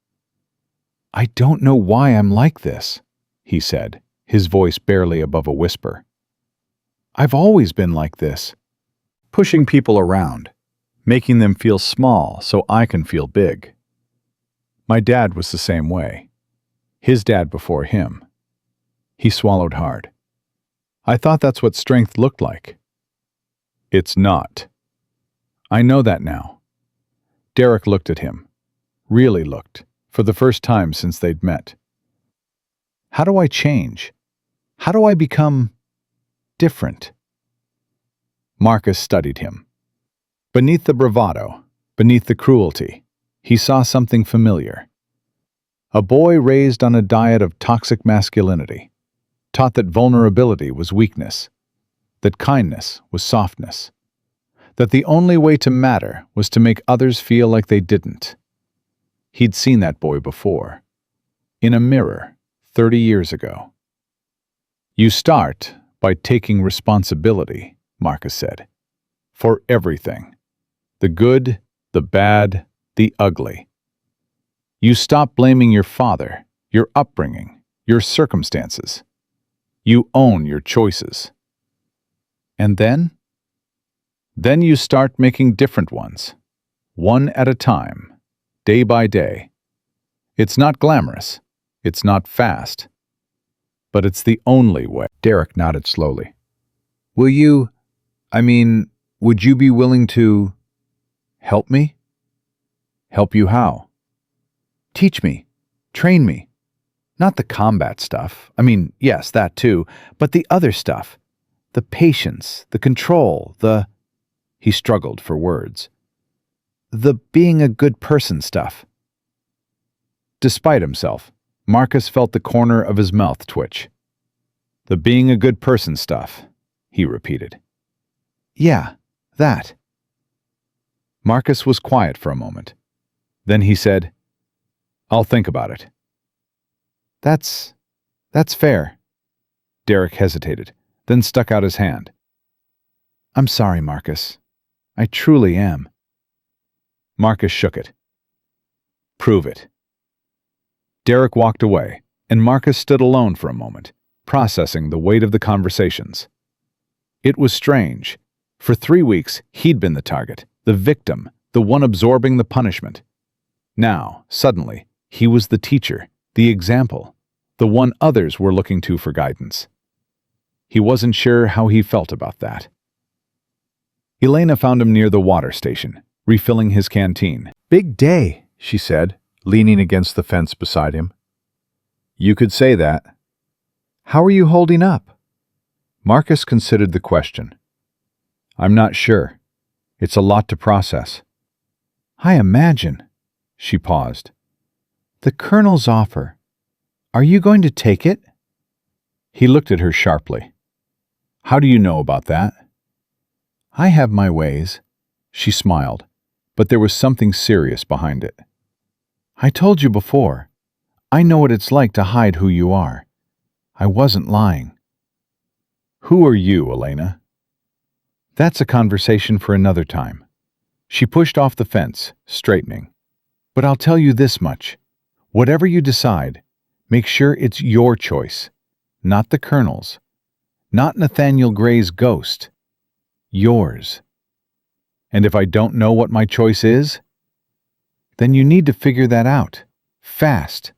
Speaker 1: "I don't know why I'm like this," he said, his voice barely above a whisper. "I've always been like this, pushing people around, making them feel small so I can feel big. My dad was the same way. His dad before him." He swallowed hard. "I thought that's what strength looked like." "It's not. I know that now." Derek looked at him. Really looked, for the first time since they'd met. "How do I change? How do I become different?" Marcus studied him. Beneath the bravado, beneath the cruelty, he saw something familiar. A boy raised on a diet of toxic masculinity, taught that vulnerability was weakness, that kindness was softness, that the only way to matter was to make others feel like they didn't. He'd seen that boy before, in a mirror 30 years ago. "You start by taking responsibility," Marcus said, "for everything. The good, the bad, the ugly. You stop blaming your father, your upbringing, your circumstances. You own your choices. And then? Then you start making different ones, one at a time, day by day. It's not glamorous, it's not fast, but it's the only way." Derek nodded slowly. "Would you be willing to help me?" "Help you how?" "Teach me, train me. Not the combat stuff. Yes, that too, but the other stuff. The patience, the control, the—" He struggled for words. "The being a good person stuff." Despite himself, Marcus felt the corner of his mouth twitch. "The being a good person stuff," he repeated. "Yeah, that." Marcus was quiet for a moment. Then he said, "I'll think about it." That's fair." Derek hesitated, then stuck out his hand. "I'm sorry, Marcus. I truly am." Marcus shook it. "Prove it." Derek walked away, and Marcus stood alone for a moment, processing the weight of the conversations. It was strange. For 3 weeks, he'd been the target, the victim, the one absorbing the punishment. Now, suddenly, he was the teacher, the example, the one others were looking to for guidance. He wasn't sure how he felt about that. Elena found him near the water station, refilling his canteen. "Big day," she said, leaning against the fence beside him. "You could say that." "How are you holding up?" Marcus considered the question. "I'm not sure. It's a lot to process." "I imagine." She paused. "The Colonel's offer. Are you going to take it?" He looked at her sharply. "How do you know about that?" "I have my ways." She smiled, but there was something serious behind it. "I told you before. I know what it's like to hide who you are. I wasn't lying." "Who are you, Elena?" "That's a conversation for another time." She pushed off the fence, straightening. "But I'll tell you this much. Whatever you decide, make sure it's your choice, not the Colonel's, not Nathaniel Gray's ghost. Yours. And if I don't know what my choice is, then you need to figure that out. Fast."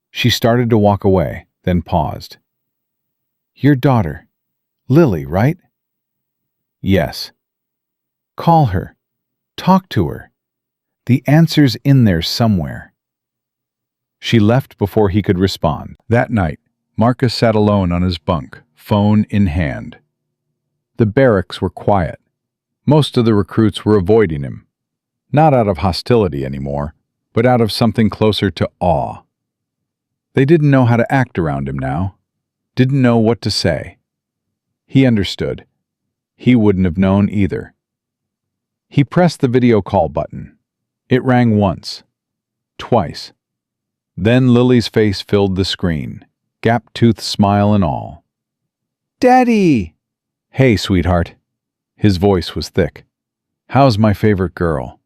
Speaker 1: She started to walk away, then paused. "Your daughter, Lily, right?" "Yes." "Call her. Talk to her. The answer's in there somewhere." She left before he could respond. That night, Marcus sat alone on his bunk, phone in hand. The barracks were quiet. Most of the recruits were avoiding him, not out of hostility anymore, but out of something closer to awe. They didn't know how to act around him now, didn't know what to say. He understood. He wouldn't have known either. He pressed the video call button. It rang once, twice. Then Lily's face filled the screen, gap-toothed smile and all. "Daddy!" "Hey, sweetheart." His voice was thick. "How's my favorite girl?"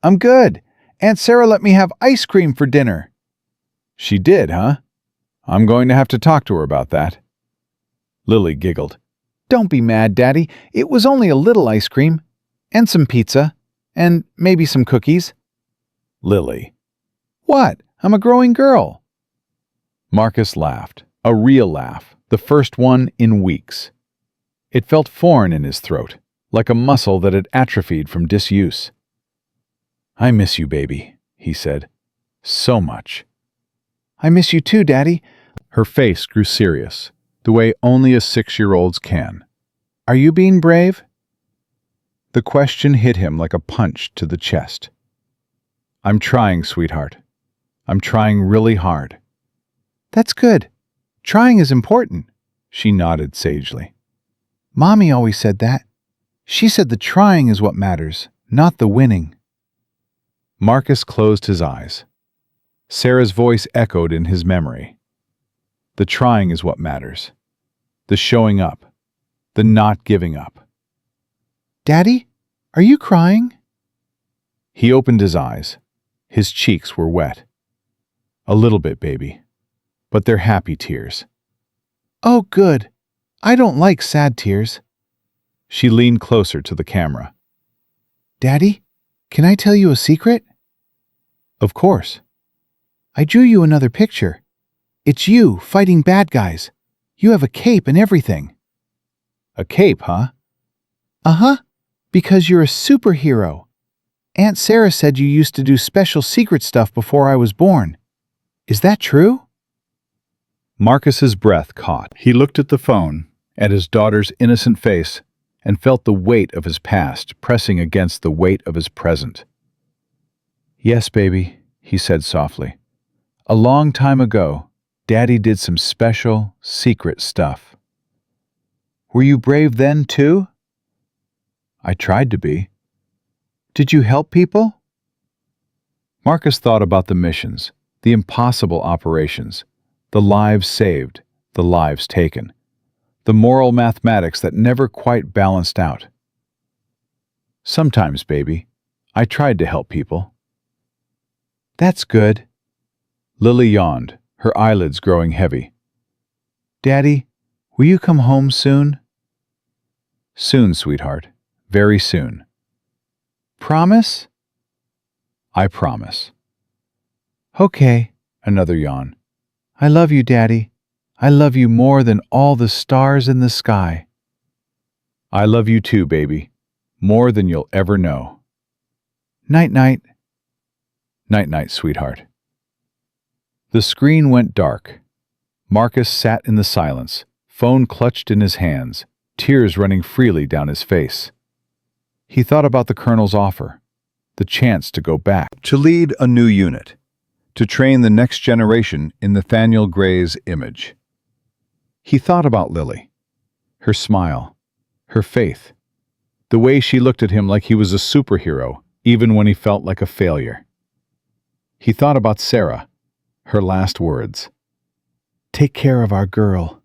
Speaker 1: "I'm good.
Speaker 2: Aunt Sarah let me have ice cream for dinner."
Speaker 1: "She did, huh? I'm going to have to talk to her about that." Lily giggled.
Speaker 2: "Don't be mad, Daddy. It was only a little ice cream. And some pizza. And maybe some cookies."
Speaker 1: "Lily."
Speaker 2: "What? I'm a growing girl."
Speaker 1: Marcus laughed, a real laugh, the first one in weeks. It felt foreign in his throat, like a muscle that had atrophied from disuse. "I miss you, baby," he said. "So much."
Speaker 2: "I miss you too, Daddy."
Speaker 1: Her face grew serious, the way only a 6-year-old's can.
Speaker 2: "Are you being brave?"
Speaker 1: The question hit him like a punch to the chest. "I'm trying, sweetheart. I'm trying really hard."
Speaker 2: "That's good. Trying is important."
Speaker 1: She nodded sagely.
Speaker 2: "Mommy always said that. She said the trying is what matters, not the winning."
Speaker 1: Marcus closed his eyes. Sarah's voice echoed in his memory. The trying is what matters. The showing up. The not giving up.
Speaker 2: "Daddy, are you crying?"
Speaker 1: He opened his eyes. His cheeks were wet. "A little bit, baby. But they're happy tears."
Speaker 2: "Oh, good. I don't like sad tears."
Speaker 1: She leaned closer to the camera.
Speaker 2: "Daddy, can I tell you a secret?"
Speaker 1: "Of course."
Speaker 2: "I drew you another picture. It's you fighting bad guys. You have a cape and everything."
Speaker 1: "A cape, huh?"
Speaker 2: "Uh-huh. Because you're a superhero. Aunt Sarah said you used to do special secret stuff before I was born. Is that true?"
Speaker 1: Marcus's breath caught. He looked at the phone, at his daughter's innocent face, and felt the weight of his past pressing against the weight of his present. "Yes, baby," he said softly. "A long time ago, Daddy did some special, secret stuff."
Speaker 2: "Were you brave then, too?"
Speaker 1: "I tried to be."
Speaker 2: "Did you help people?"
Speaker 1: Marcus thought about the missions, the impossible operations, the lives saved, the lives taken, the moral mathematics that never quite balanced out. "Sometimes, baby, I tried to help people."
Speaker 2: "That's good."
Speaker 1: Lily yawned, her eyelids growing heavy.
Speaker 2: "Daddy, will you come home soon?"
Speaker 1: "Soon, sweetheart. Very soon."
Speaker 2: "Promise?"
Speaker 1: "I promise."
Speaker 2: "Okay."
Speaker 1: Another yawn.
Speaker 2: "I love you, Daddy. I love you more than all the stars in the sky."
Speaker 1: "I love you too, baby. More than you'll ever know."
Speaker 2: "Night-night."
Speaker 1: "Night-night, sweetheart." The screen went dark. Marcus sat in the silence, phone clutched in his hands, tears running freely down his face. He thought about the colonel's offer, the chance to go back, to lead a new unit, to train the next generation in Nathaniel Gray's image. He thought about Lily, her smile, her faith, the way she looked at him like he was a superhero, even when he felt like a failure. He thought about Sarah, her last words. "Take care of our girl.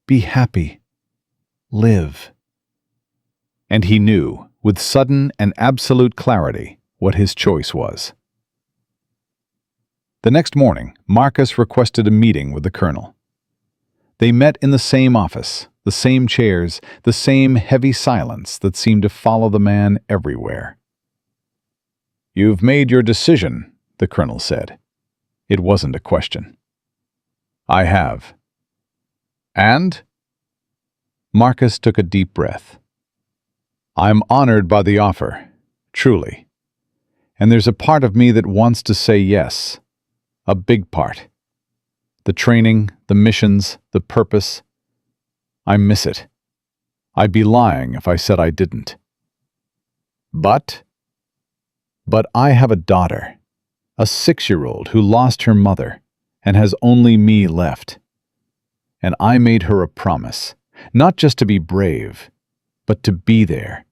Speaker 1: Be happy. Live." And he knew, with sudden and absolute clarity, what his choice was. The next morning, Marcus requested a meeting with the colonel. They met in the same office, the same chairs, the same heavy silence that seemed to follow the man everywhere. "You've made your decision," the colonel said. It wasn't a question. "I have." "And?" Marcus took a deep breath. "I'm honored by the offer, truly. And there's a part of me that wants to say yes. A big part. The training, the missions, the purpose. I miss it. I'd be lying if I said I didn't. But I have a daughter, a 6-year-old who lost her mother and has only me left. And I made her a promise, not just to be brave, but to be there,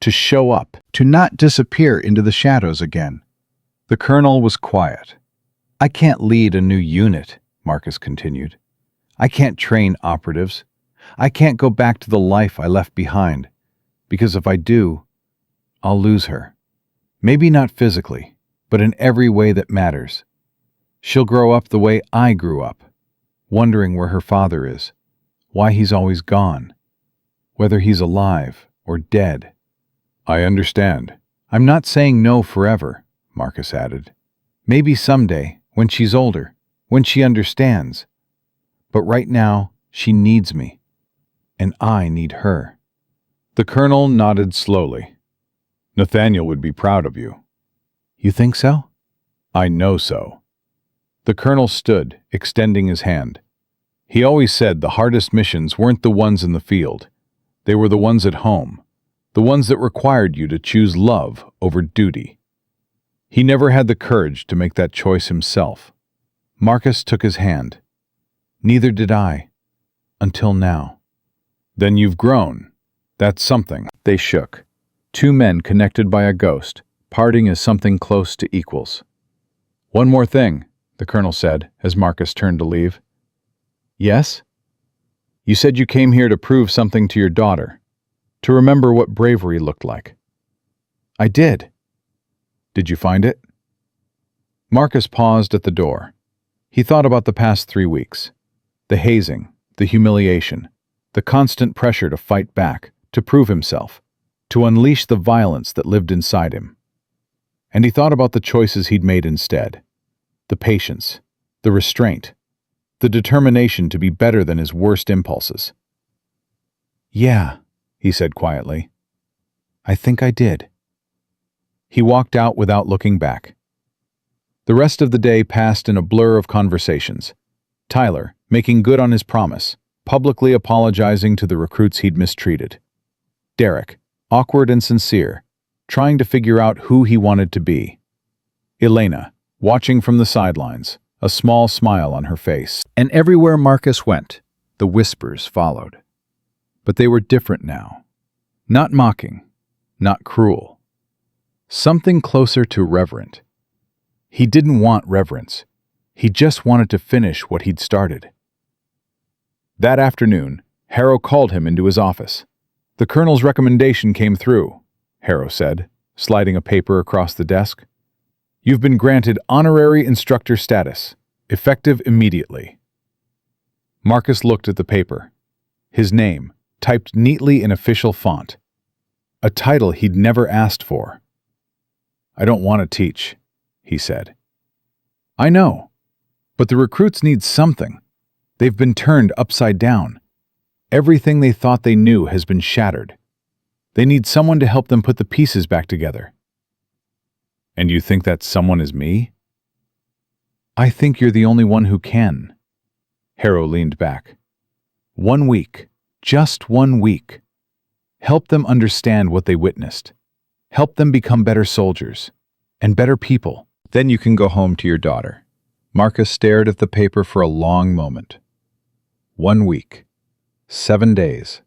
Speaker 1: to show up, to not disappear into the shadows again." The colonel was quiet. "I can't lead a new unit," Marcus continued. "I can't train operatives. I can't go back to the life I left behind, because if I do, I'll lose her. Maybe not physically, but in every way that matters. She'll grow up the way I grew up, wondering where her father is, why he's always gone, whether he's alive or dead. I understand. I'm not saying no forever, Marcus added. Maybe someday, when she's older, when she understands. But right now, she needs me, and I need her. The colonel nodded slowly. Nathaniel would be proud of you. You think so? I know so. The colonel stood, extending his hand. He always said the hardest missions weren't the ones in the field. They were the ones at home, the ones that required you to choose love over duty. He never had the courage to make that choice himself. Marcus took his hand. Neither did I, until now. Then you've grown. That's something. They shook. Two men connected by a ghost, parting as something close to equals. One more thing, the colonel said as Marcus turned to leave. Yes? You said you came here to prove something to your daughter, to remember what bravery looked like. I did. Did you find it? Marcus paused at the door. He thought about the past 3 weeks. The hazing, the humiliation, the constant pressure to fight back, to prove himself, to unleash the violence that lived inside him. And he thought about the choices he'd made instead. The patience, the restraint, the determination to be better than his worst impulses. Yeah, he said quietly. I think I did. He walked out without looking back. The rest of the day passed in a blur of conversations. Tyler, making good on his promise, publicly apologizing to the recruits he'd mistreated. Derek, awkward and sincere, trying to figure out who he wanted to be. Elena, watching from the sidelines, a small smile on her face. And everywhere Marcus went, the whispers followed. But they were different now. Not mocking, not cruel. Something closer to reverent. He didn't want reverence. He just wanted to finish what he'd started. That afternoon, Harrow called him into his office. The colonel's recommendation came through, Harrow said, sliding a paper across the desk. You've been granted honorary instructor status, effective immediately. Marcus looked at the paper. His name, typed neatly in official font. A title he'd never asked for. I don't want to teach, he said. I know, but the recruits need something. They've been turned upside down. Everything they thought they knew has been shattered. They need someone to help them put the pieces back together. And you think that someone is me? I think you're the only one who can. Harrow leaned back. 1 week, just 1 week. Help them understand what they witnessed. Help them become better soldiers and better people. Then you can go home to your daughter. Marcus stared at the paper for a long moment. 1 week, 7 days,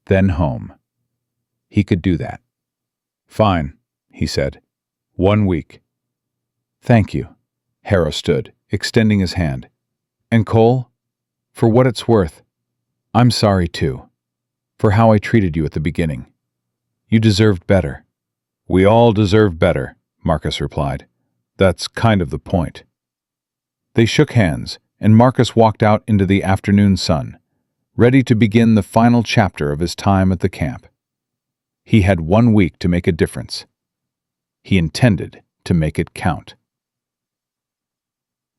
Speaker 1: then home. He could do that. Fine, he said. 1 week. Thank you. Harrow stood, extending his hand. And Cole, for what it's worth, I'm sorry too, for how I treated you at the beginning. You deserved better. We all deserve better, Marcus replied. That's kind of the point. They shook hands, and Marcus walked out into the afternoon sun, ready to begin the final chapter of his time at the camp. He had 1 week to make a difference. He intended to make it count.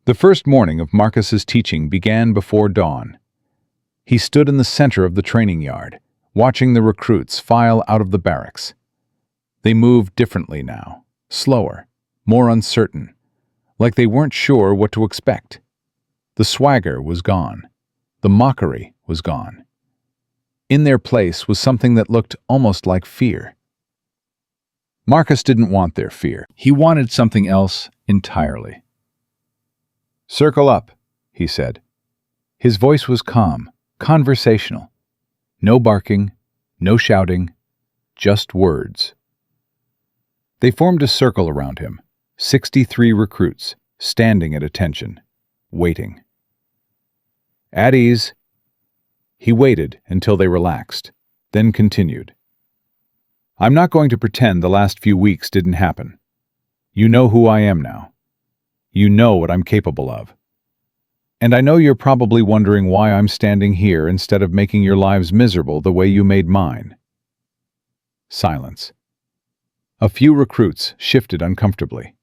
Speaker 1: The first morning of Marcus's teaching began before dawn. He stood in the center of the training yard, watching the recruits file out of the barracks. They moved differently now, slower, more uncertain, like they weren't sure what to expect. The swagger was gone. The mockery was gone. In their place was something that looked almost like fear. Marcus didn't want their fear. He wanted something else entirely. Circle up, he said. His voice was calm, conversational. No barking, no shouting, just words. They formed a circle around him, 63 recruits, standing at attention, waiting. At ease. He waited until they relaxed, then continued. I'm not going to pretend the last few weeks didn't happen. You know who I am now. You know what I'm capable of. And I know you're probably wondering why I'm standing here instead of making your lives miserable the way you made mine. Silence. A few recruits shifted uncomfortably.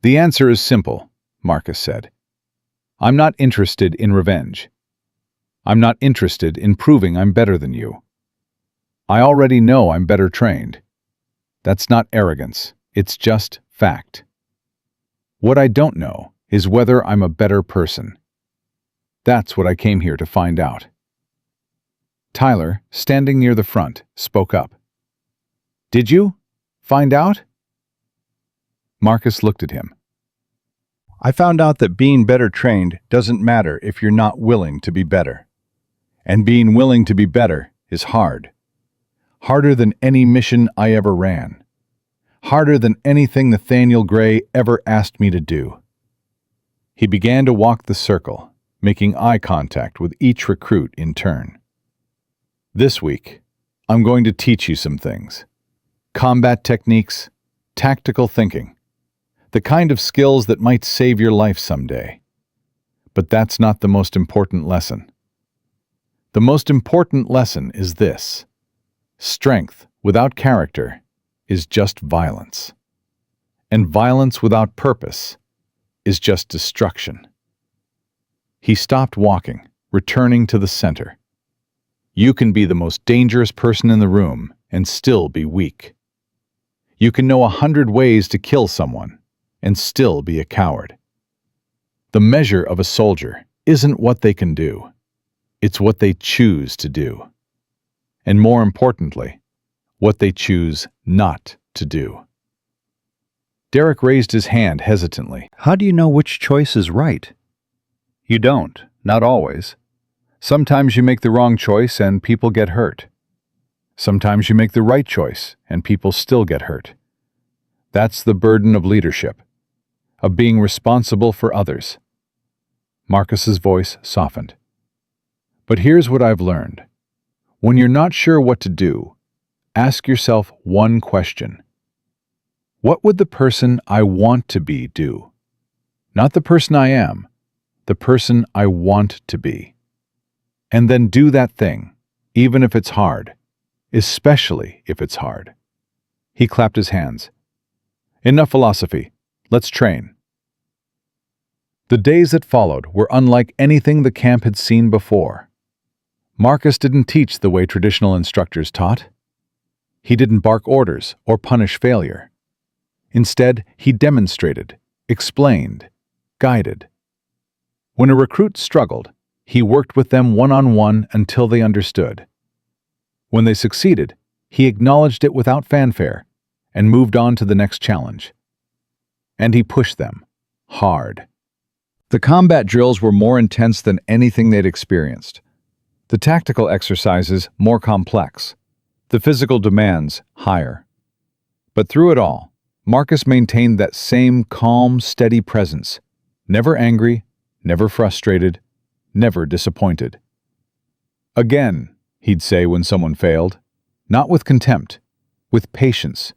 Speaker 1: The answer is simple, Marcus said. I'm not interested in revenge. I'm not interested in proving I'm better than you. I already know I'm better trained. That's not arrogance, it's just fact. What I don't know is whether I'm a better person. That's what I came here to find out. Tyler, standing near the front, spoke up. Did you find out? Marcus looked at him. I found out that being better trained doesn't matter if you're not willing to be better. And being willing to be better is hard. Harder than any mission I ever ran. Harder than anything Nathaniel Gray ever asked me to do. He began to walk the circle, making eye contact with each recruit in turn. This week, I'm going to teach you some things. Combat techniques, tactical thinking, the kind of skills that might save your life someday. But that's not the most important lesson. The most important lesson is this: strength without character is just violence. And violence without purpose is just destruction. He stopped walking, returning to the center. You can be the most dangerous person in the room and still be weak. You can know 100 ways to kill someone and still be a coward. The measure of a soldier isn't what they can do. It's what they choose to do. And more importantly, what they choose not to do. Derek raised his hand hesitantly.
Speaker 3: How do you know which choice is right?
Speaker 1: You don't, not always. Sometimes you make the wrong choice and people get hurt. Sometimes you make the right choice and people still get hurt. That's the burden of leadership, of being responsible for others. Marcus's voice softened. But here's what I've learned. When you're not sure what to do, ask yourself one question. What would the person I want to be do? Not the person I am, the person I want to be. And then do that thing, even if it's hard, especially if it's hard. He clapped his hands. Enough philosophy. Let's train. The days that followed were unlike anything the camp had seen before. Marcus didn't teach the way traditional instructors taught. He didn't bark orders or punish failure. Instead, he demonstrated, explained, guided. When a recruit struggled, he worked with them one-on-one until they understood. When they succeeded, he acknowledged it without fanfare and moved on to the next challenge. And he pushed them hard. The combat drills were more intense than anything they'd experienced. The tactical exercises more complex. The physical demands higher. But through it all, Marcus maintained that same calm, steady presence. Never angry, never frustrated, never disappointed. Again, he'd say when someone failed, not with contempt, with patience.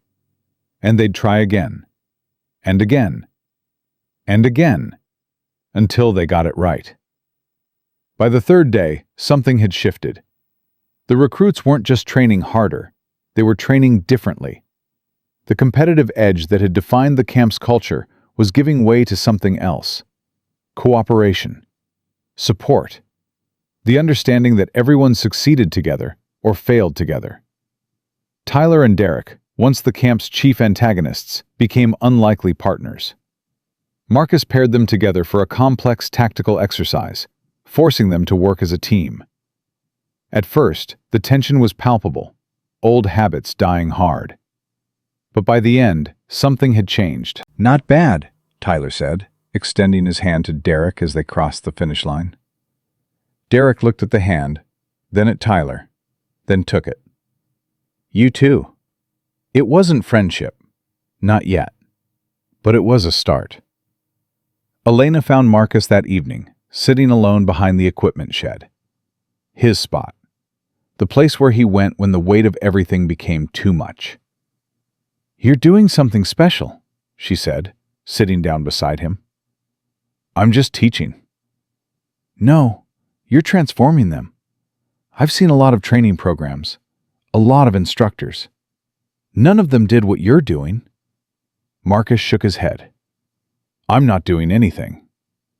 Speaker 1: And they'd try again, and again, and again, until they got it right. By the third day, something had shifted. The recruits weren't just training harder, they were training differently. The competitive edge that had defined the camp's culture was giving way to something else. Cooperation. Support. The understanding that everyone succeeded together or failed together. Tyler and Derek, once the camp's chief antagonists, became unlikely partners. Marcus paired them together for a complex tactical exercise, forcing them to work as a team. At first, the tension was palpable, old habits dying hard. But by the end, something had changed. Not bad, Tyler said, extending his hand to Derek as they crossed the finish line. Derek looked at the hand, then at Tyler, then took it. You too. It wasn't friendship. Not yet. But it was a start. Elena found Marcus that evening, sitting alone behind the equipment shed. His spot. The place where he went when the weight of everything became too much. You're doing something special, she said, sitting down beside him. I'm just teaching.
Speaker 2: No, you're transforming them. I've seen a lot of training programs, a lot of instructors. None of them did what you're doing.
Speaker 1: Marcus shook his head. I'm not doing anything.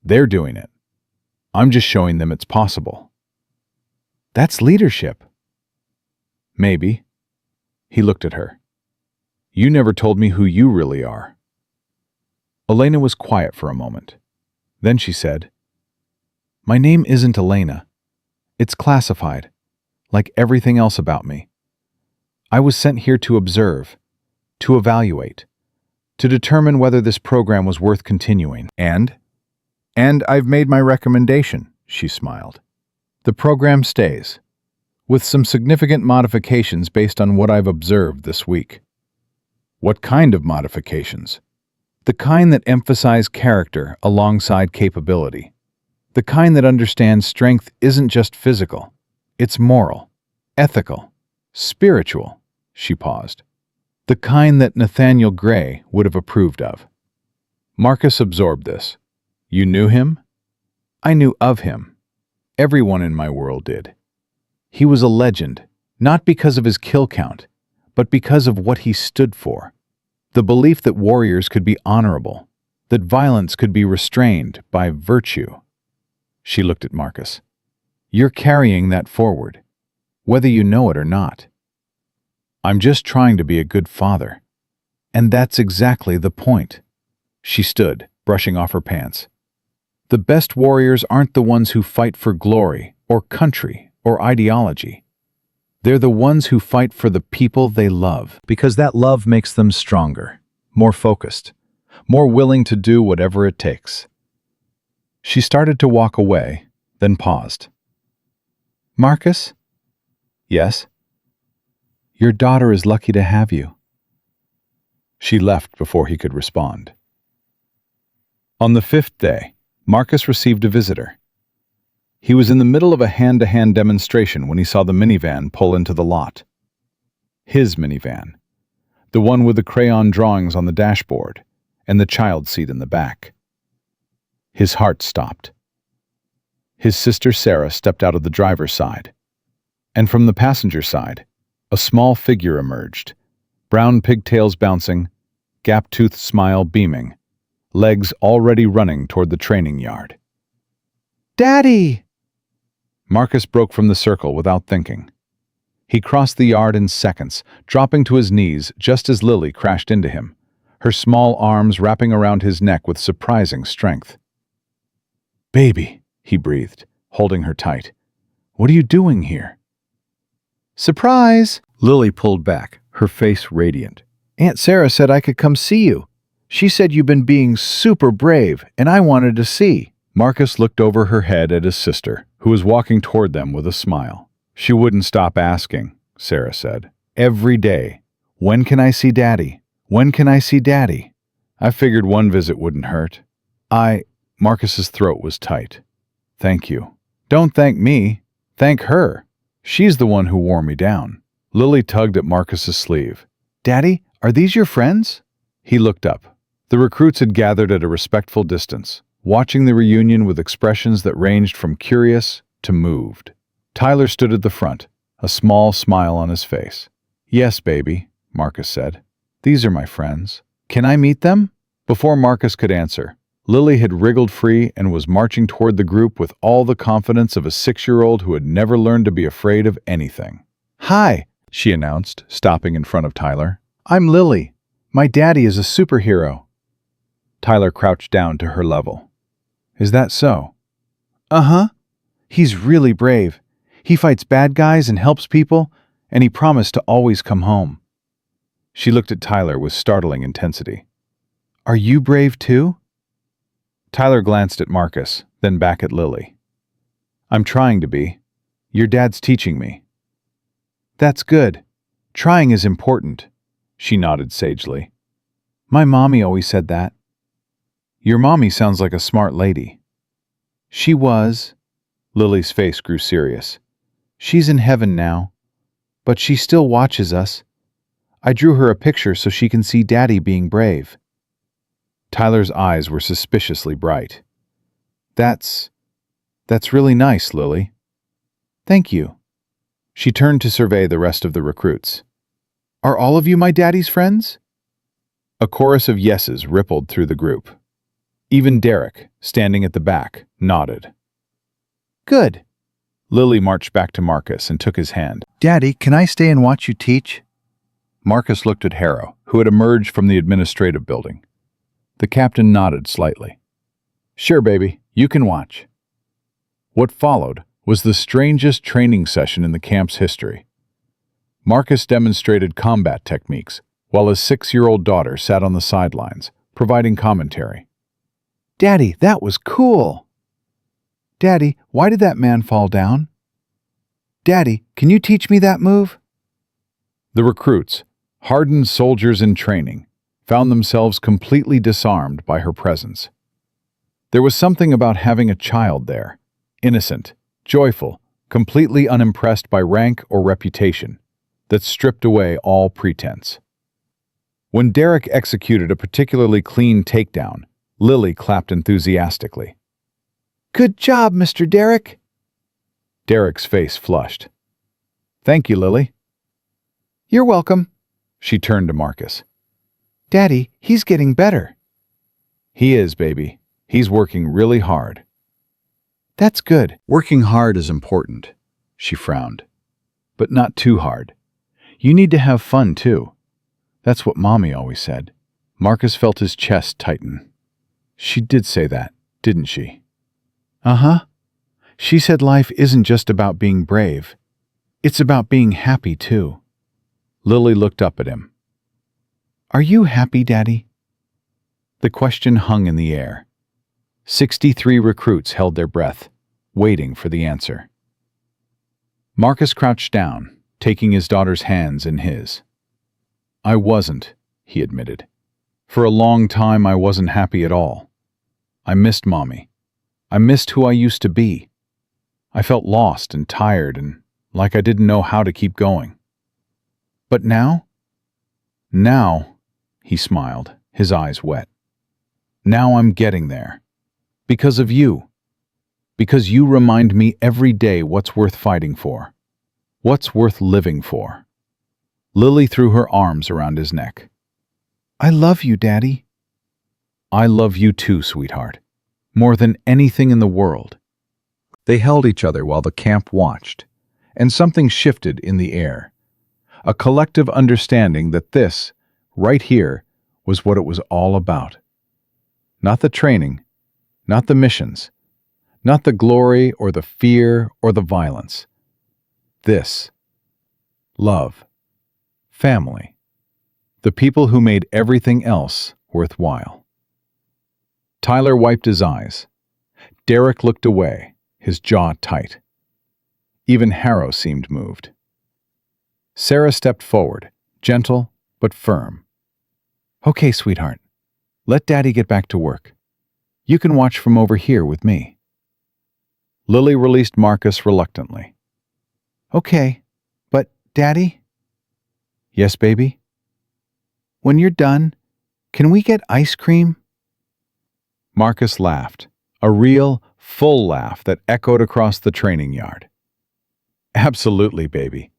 Speaker 1: They're doing it. I'm just showing them it's possible.
Speaker 2: That's leadership.
Speaker 1: Maybe. He looked at her. You never told me who you really are. Elena was quiet for a moment. Then she said, My name isn't Elena. It's classified, like everything else about me. I was sent here to observe, to evaluate, to determine whether this program was worth continuing. And I've made my recommendation, she smiled. The program stays, with some significant modifications based on what I've observed this week. What kind of modifications? The kind that emphasize character alongside capability. The kind that understands strength isn't just physical, it's moral, ethical, spiritual, she paused. The kind that Nathaniel Gray would have approved of. Marcus absorbed this. You knew him? I knew of him. Everyone in my world did. He was a legend, not because of his kill count, but because of what he stood for. The belief that warriors could be honorable, that violence could be restrained by virtue. She looked at Marcus. You're carrying that forward, whether you know it or not. I'm just trying to be a good father. And that's exactly the point. She stood, brushing off her pants. The best warriors aren't the ones who fight for glory, or country, or ideology. They're the ones who fight for the people they love, because that love makes them stronger, more focused, more willing to do whatever it takes. She started to walk away, then paused. Marcus? Yes? Your daughter is lucky to have you. She left before he could respond. On the 5th day, Marcus received a visitor. He was in the middle of a hand-to-hand demonstration when he saw the minivan pull into the lot. His minivan, the one with the crayon drawings on the dashboard and the child seat in the back. His heart stopped. His sister Sarah stepped out of the driver's side, and from the passenger side, a small figure emerged, brown pigtails bouncing, gap-toothed smile beaming, legs already running toward the training yard. Daddy! Marcus broke from the circle without thinking. He crossed the yard in seconds, dropping to his knees just as Lily crashed into him, her small arms wrapping around his neck with surprising strength. Baby, he breathed, holding her tight. What are you doing here? Surprise! Lily pulled back, her face radiant. Aunt Sarah said I could come see you. She said you've been being super brave, and I wanted to see. Marcus looked over her head at his sister, who was walking toward them with a smile. She wouldn't stop asking, Sarah said. Every day. When can I see Daddy? When can I see Daddy? I figured one visit wouldn't hurt. Marcus's throat was tight. Thank you. Don't thank me. Thank her. She's the one who wore me down. Lily tugged at Marcus's sleeve. Daddy, are these your friends? He looked up. The recruits had gathered at a respectful distance, watching the reunion with expressions that ranged from curious to moved. Tyler stood at the front, a small smile on his face. Yes, baby, Marcus said. These are my friends. Can I meet them? Before Marcus could answer, Lily had wriggled free and was marching toward the group with all the confidence of a 6-year-old who had never learned to be afraid of anything. Hi, she announced, stopping in front of Tyler. I'm Lily. My daddy is a superhero. Tyler crouched down to her level. Is that so? Uh-huh. He's really brave. He fights bad guys and helps people, and he promised to always come home. She looked at Tyler with startling intensity. Are you brave too? Tyler glanced at Marcus, then back at Lily. I'm trying to be. Your dad's teaching me. That's good. Trying is important, she nodded sagely. My mommy always said that. Your mommy sounds like a smart lady. She was. Lily's face grew serious. She's in heaven now, but she still watches us. I drew her a picture so she can see Daddy being brave. Tyler's eyes were suspiciously bright. That's really nice, Lily.
Speaker 2: Thank you.
Speaker 1: She turned to survey the rest of the recruits.
Speaker 2: Are all of you my daddy's friends?
Speaker 1: A chorus of yeses rippled through the group. Even Derek, standing at the back, nodded.
Speaker 2: Good.
Speaker 1: Lily marched back to Marcus and took his hand.
Speaker 3: Daddy, can I stay and watch you teach?
Speaker 1: Marcus looked at Harrow, who had emerged from the administrative building. The captain nodded slightly. Sure, baby, you can watch. What followed was the strangest training session in the camp's history. Marcus demonstrated combat techniques, while his 6-year-old daughter sat on the sidelines, providing commentary.
Speaker 2: Daddy, that was cool. Daddy, why did that man fall down? Daddy, can you teach me that move?
Speaker 1: The recruits, hardened soldiers in training, found themselves completely disarmed by her presence. There was something about having a child there, innocent, joyful, completely unimpressed by rank or reputation, that stripped away all pretense. When Derek executed a particularly clean takedown, Lily clapped enthusiastically.
Speaker 2: Good job, Mr. Derek.
Speaker 1: Derek's face flushed. Thank you, Lily.
Speaker 2: You're welcome.
Speaker 1: She turned to Marcus.
Speaker 2: Daddy, he's getting better.
Speaker 1: He is, baby. He's working really hard.
Speaker 2: That's good.
Speaker 1: Working hard is important, she frowned. But not too hard. You need to have fun, too. That's what Mommy always said. Marcus felt his chest tighten. She did say that, didn't she?
Speaker 2: Uh-huh.
Speaker 1: She said life isn't just about being brave. It's about being happy, too. Lily looked up at him.
Speaker 2: Are you happy, Daddy?
Speaker 1: The question hung in the air. 63 recruits held their breath, waiting for the answer. Marcus crouched down, taking his daughter's hands in his. I wasn't, he admitted. For a long time, I wasn't happy at all. I missed Mommy. I missed who I used to be. I felt lost and tired and like I didn't know how to keep going. But now? Now, he smiled, his eyes wet. Now I'm getting there. Because of you. Because you remind me every day what's worth fighting for. What's worth living for. Lily threw her arms around his neck.
Speaker 2: I love you, Daddy.
Speaker 1: I love you too, sweetheart. More than anything in the world. They held each other while the camp watched, and something shifted in the air. A collective understanding that this, right here, was what it was all about. Not the training, not the missions, not the glory or the fear or the violence. This. Love. Family. The people who made everything else worthwhile. Tyler wiped his eyes. Derek looked away, his jaw tight. Even Harrow seemed moved. Sarah stepped forward, gentle but firm. Okay, sweetheart. Let Daddy get back to work. You can watch from over here with me. Lily released Marcus reluctantly.
Speaker 2: Okay, but Daddy?
Speaker 1: Yes, baby?
Speaker 2: When you're done, can we get ice cream?
Speaker 1: Marcus laughed, a real, full laugh that echoed across the training yard. Absolutely, baby.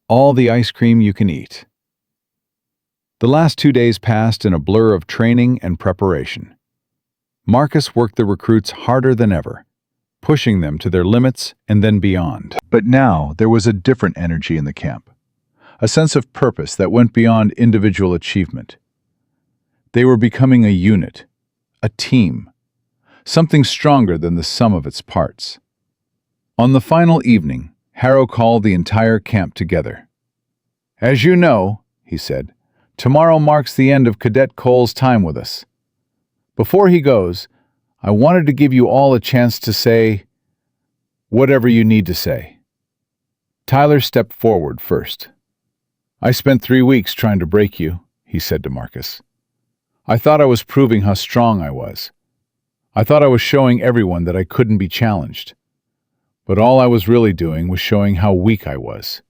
Speaker 1: All the ice cream you can eat. The last 2 days passed in a blur of training and preparation. Marcus worked the recruits harder than ever, pushing them to their limits and then beyond. But now there was a different energy in the camp, a sense of purpose that went beyond individual achievement. They were becoming a unit, a team, something stronger than the sum of its parts. On the final evening, Harrow called the entire camp together. As you know, he said, tomorrow marks the end of Cadet Cole's time with us. Before he goes, I wanted to give you all a chance to say whatever you need to say. Tyler stepped forward first. I spent 3 weeks trying to break you, he said to Marcus. I thought I was proving how strong I was. I thought I was showing everyone that I couldn't be challenged. But all I was really doing was showing how weak I was.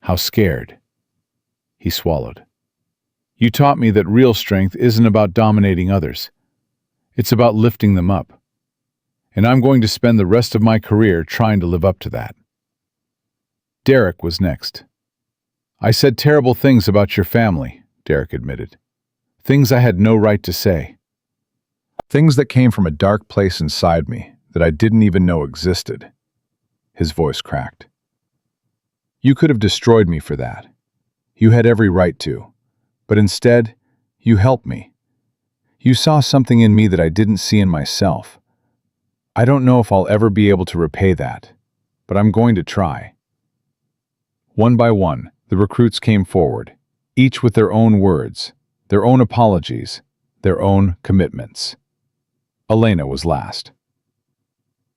Speaker 1: How scared. He swallowed. You taught me that real strength isn't about dominating others. It's about lifting them up. And I'm going to spend the rest of my career trying to live up to that. Derek was next. I said terrible things about your family, Derek admitted. Things I had no right to say. Things that came from a dark place inside me that I didn't even know existed. His voice cracked. You could have destroyed me for that. You had every right to. But instead, you helped me. You saw something in me that I didn't see in myself. I don't know if I'll ever be able to repay that, but I'm going to try. One by one, the recruits came forward, each with their own words, their own apologies, their own commitments. Elena was last.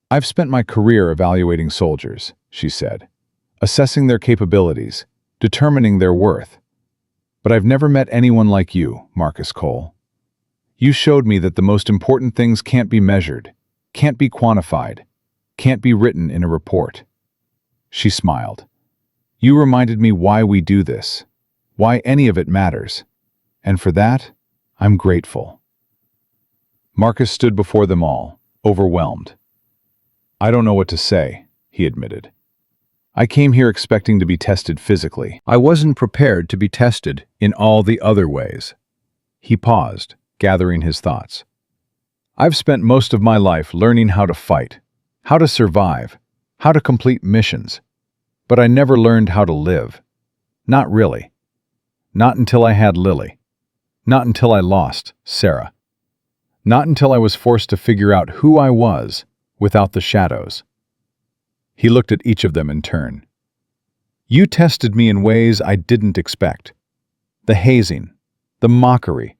Speaker 1: I've spent my career evaluating soldiers, she said, assessing their capabilities, determining their worth. But I've never met anyone like you, Marcus Cole. You showed me that the most important things can't be measured, can't be quantified, can't be written in a report. She smiled. You reminded me why we do this, why any of it matters. And for that, I'm grateful. Marcus stood before them all, overwhelmed. I don't know what to say, he admitted. I came here expecting to be tested physically. I wasn't prepared to be tested in all the other ways. He paused, gathering his thoughts. I've spent most of my life learning how to fight, how to survive, how to complete missions. But I never learned how to live. Not really. Not until I had Lily. Not until I lost Sarah. Not until I was forced to figure out who I was without the shadows. He looked at each of them in turn. You tested me in ways I didn't expect. The hazing, the mockery,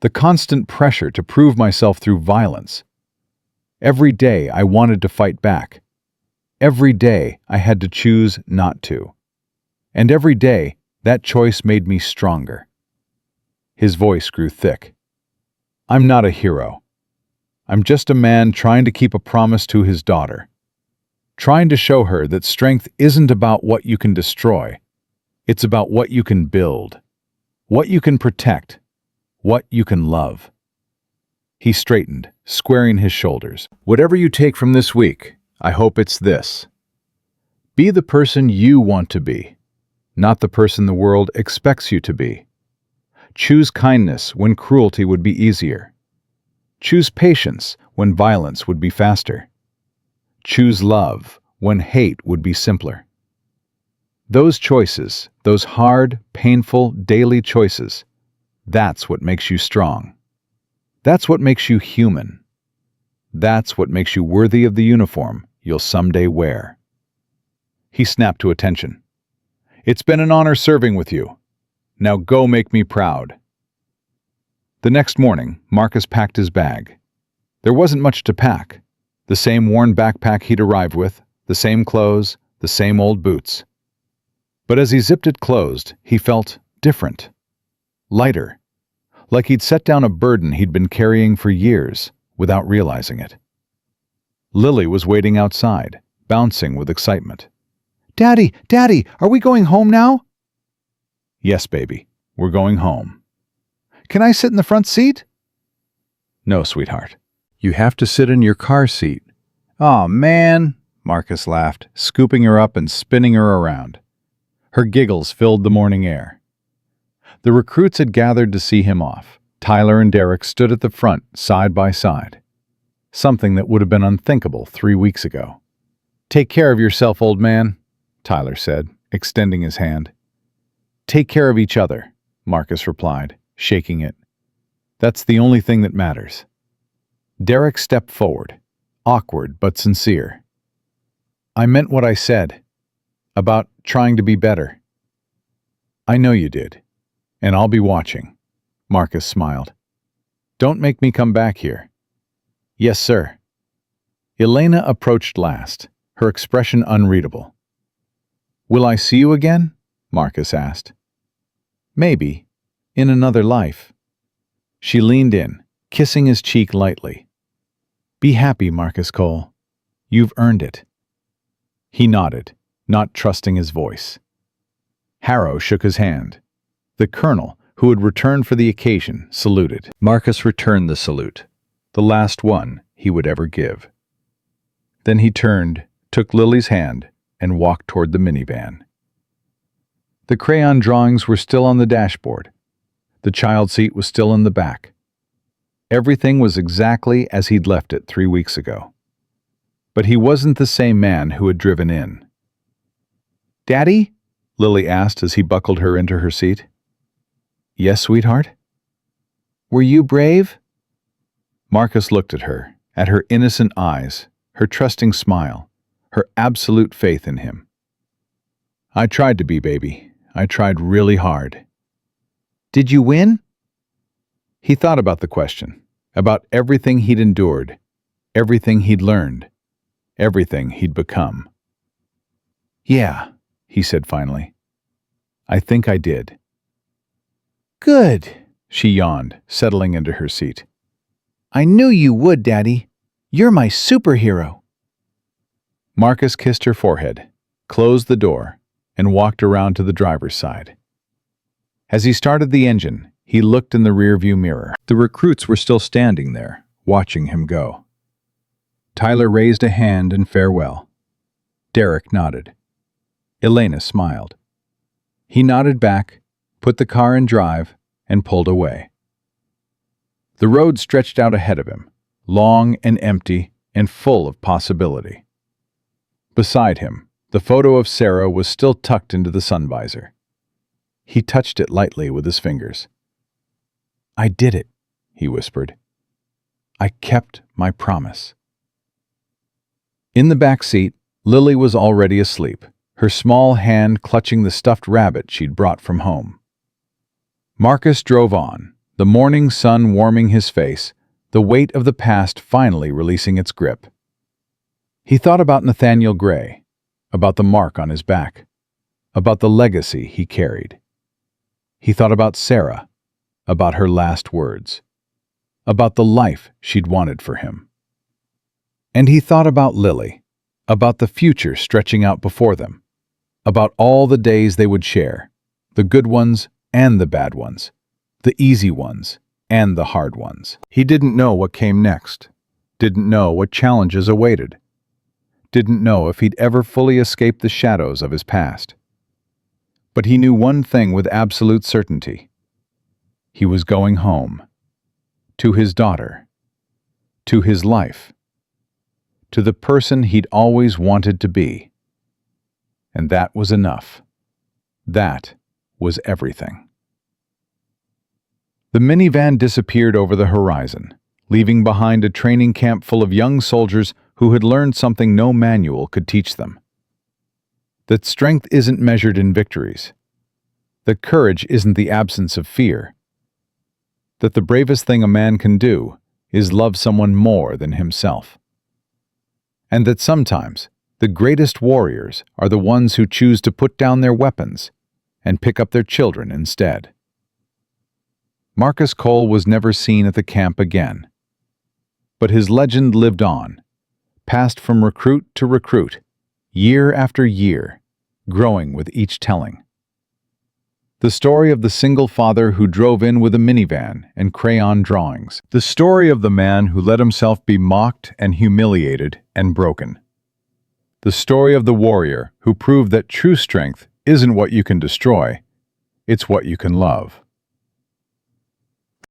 Speaker 1: the constant pressure to prove myself through violence. Every day I wanted to fight back. Every day I had to choose not to. And every day that choice made me stronger. His voice grew thick. I'm not a hero. I'm just a man trying to keep a promise to his daughter. Trying to show her that strength isn't about what you can destroy. It's about what you can build, what you can protect, what you can love. He straightened, squaring his shoulders. Whatever you take from this week, I hope it's this. Be the person you want to be, not the person the world expects you to be. Choose kindness when cruelty would be easier. Choose patience when violence would be faster. Choose love when hate would be simpler. Those choices, those hard, painful, daily choices, that's what makes you strong. That's what makes you human. That's what makes you worthy of the uniform you'll someday wear. He snapped to attention. It's been an honor serving with you. Now go make me proud. The next morning, Marcus packed his bag. There wasn't much to pack. The same worn backpack he'd arrived with, the same clothes, the same old boots. But as he zipped it closed, he felt different. Lighter. Like he'd set down a burden he'd been carrying for years without realizing it. Lily was waiting outside, bouncing with excitement.
Speaker 2: Daddy, Daddy, are we going home now?
Speaker 1: Yes, baby, we're going home.
Speaker 2: Can I sit in the front seat?
Speaker 1: No, sweetheart. You have to sit in your car seat. Aw, man, Marcus laughed, scooping her up and spinning her around. Her giggles filled the morning air. The recruits had gathered to see him off. Tyler and Derek stood at the front, side by side. Something that would have been unthinkable 3 weeks ago. Take care of yourself, old man, Tyler said, extending his hand. Take care of each other, Marcus replied, shaking it. That's the only thing that matters. Derek stepped forward, awkward but sincere. I meant what I said, about trying to be better. I know you did, and I'll be watching, Marcus smiled. Don't make me come back here. Yes, sir. Elena approached last, her expression unreadable. Will I see you again? Marcus asked. Maybe, in another life. She leaned in, kissing his cheek lightly. Be happy, Marcus Cole. You've earned it. He nodded, not trusting his voice. Harrow shook his hand. The colonel, who had returned for the occasion, saluted. Marcus returned the salute. the last one he would ever give. Then he turned, took Lily's hand, and walked toward the minivan. The crayon drawings were still on the dashboard. The child seat was still in the back. Everything was exactly as he'd left it 3 weeks ago. But he wasn't the same man who had driven in. "Daddy?" Lily asked as he buckled her into her seat. "Yes, sweetheart?" "Were you brave?" Marcus looked at her innocent eyes, her trusting smile, her absolute faith in him. "I tried to be, baby. I tried really hard." "Did you win?" He thought about the question, about everything he'd endured, everything he'd learned, everything he'd become. "Yeah," he said finally. "I think I did." "Good," she yawned, settling into her seat. "I knew you would, Daddy. You're my superhero." Marcus kissed her forehead, closed the door, and walked around to the driver's side. As he started the engine, he looked in the rearview mirror. The recruits were still standing there, watching him go. Tyler raised a hand in farewell. Derek nodded. Elena smiled. He nodded back, put the car in drive, and pulled away. The road stretched out ahead of him, long and empty and full of possibility. Beside him, the photo of Sarah was still tucked into the sun visor. He touched it lightly with his fingers. "I did it," he whispered. "I kept my promise." In the back seat, Lily was already asleep, her small hand clutching the stuffed rabbit she'd brought from home. Marcus drove on, the morning sun warming his face, the weight of the past finally releasing its grip. He thought about Nathaniel Gray, about the mark on his back, about the legacy he carried. He thought about Sarah, about her last words, about the life she'd wanted for him. And he thought about Lily, about the future stretching out before them, about all the days they would share, the good ones and the bad ones, the easy ones and the hard ones. He didn't know what came next, didn't know what challenges awaited, didn't know if he'd ever fully escape the shadows of his past. But he knew one thing with absolute certainty. He was going home, to his daughter, to his life, to the person he'd always wanted to be. And that was enough. That was everything. The minivan disappeared over the horizon, leaving behind a training camp full of young soldiers who had learned something no manual could teach them. That strength isn't measured in victories. That courage isn't the absence of fear. That the bravest thing a man can do is love someone more than himself. And that sometimes the greatest warriors are the ones who choose to put down their weapons and pick up their children instead. Marcus Cole was never seen at the camp again. But his legend lived on, passed from recruit to recruit, year after year, growing with each telling. The story of the single father who drove in with a minivan and crayon drawings. The story of the man who let himself be mocked and humiliated and broken. The story of the warrior who proved that true strength isn't what you can destroy, it's what you can love.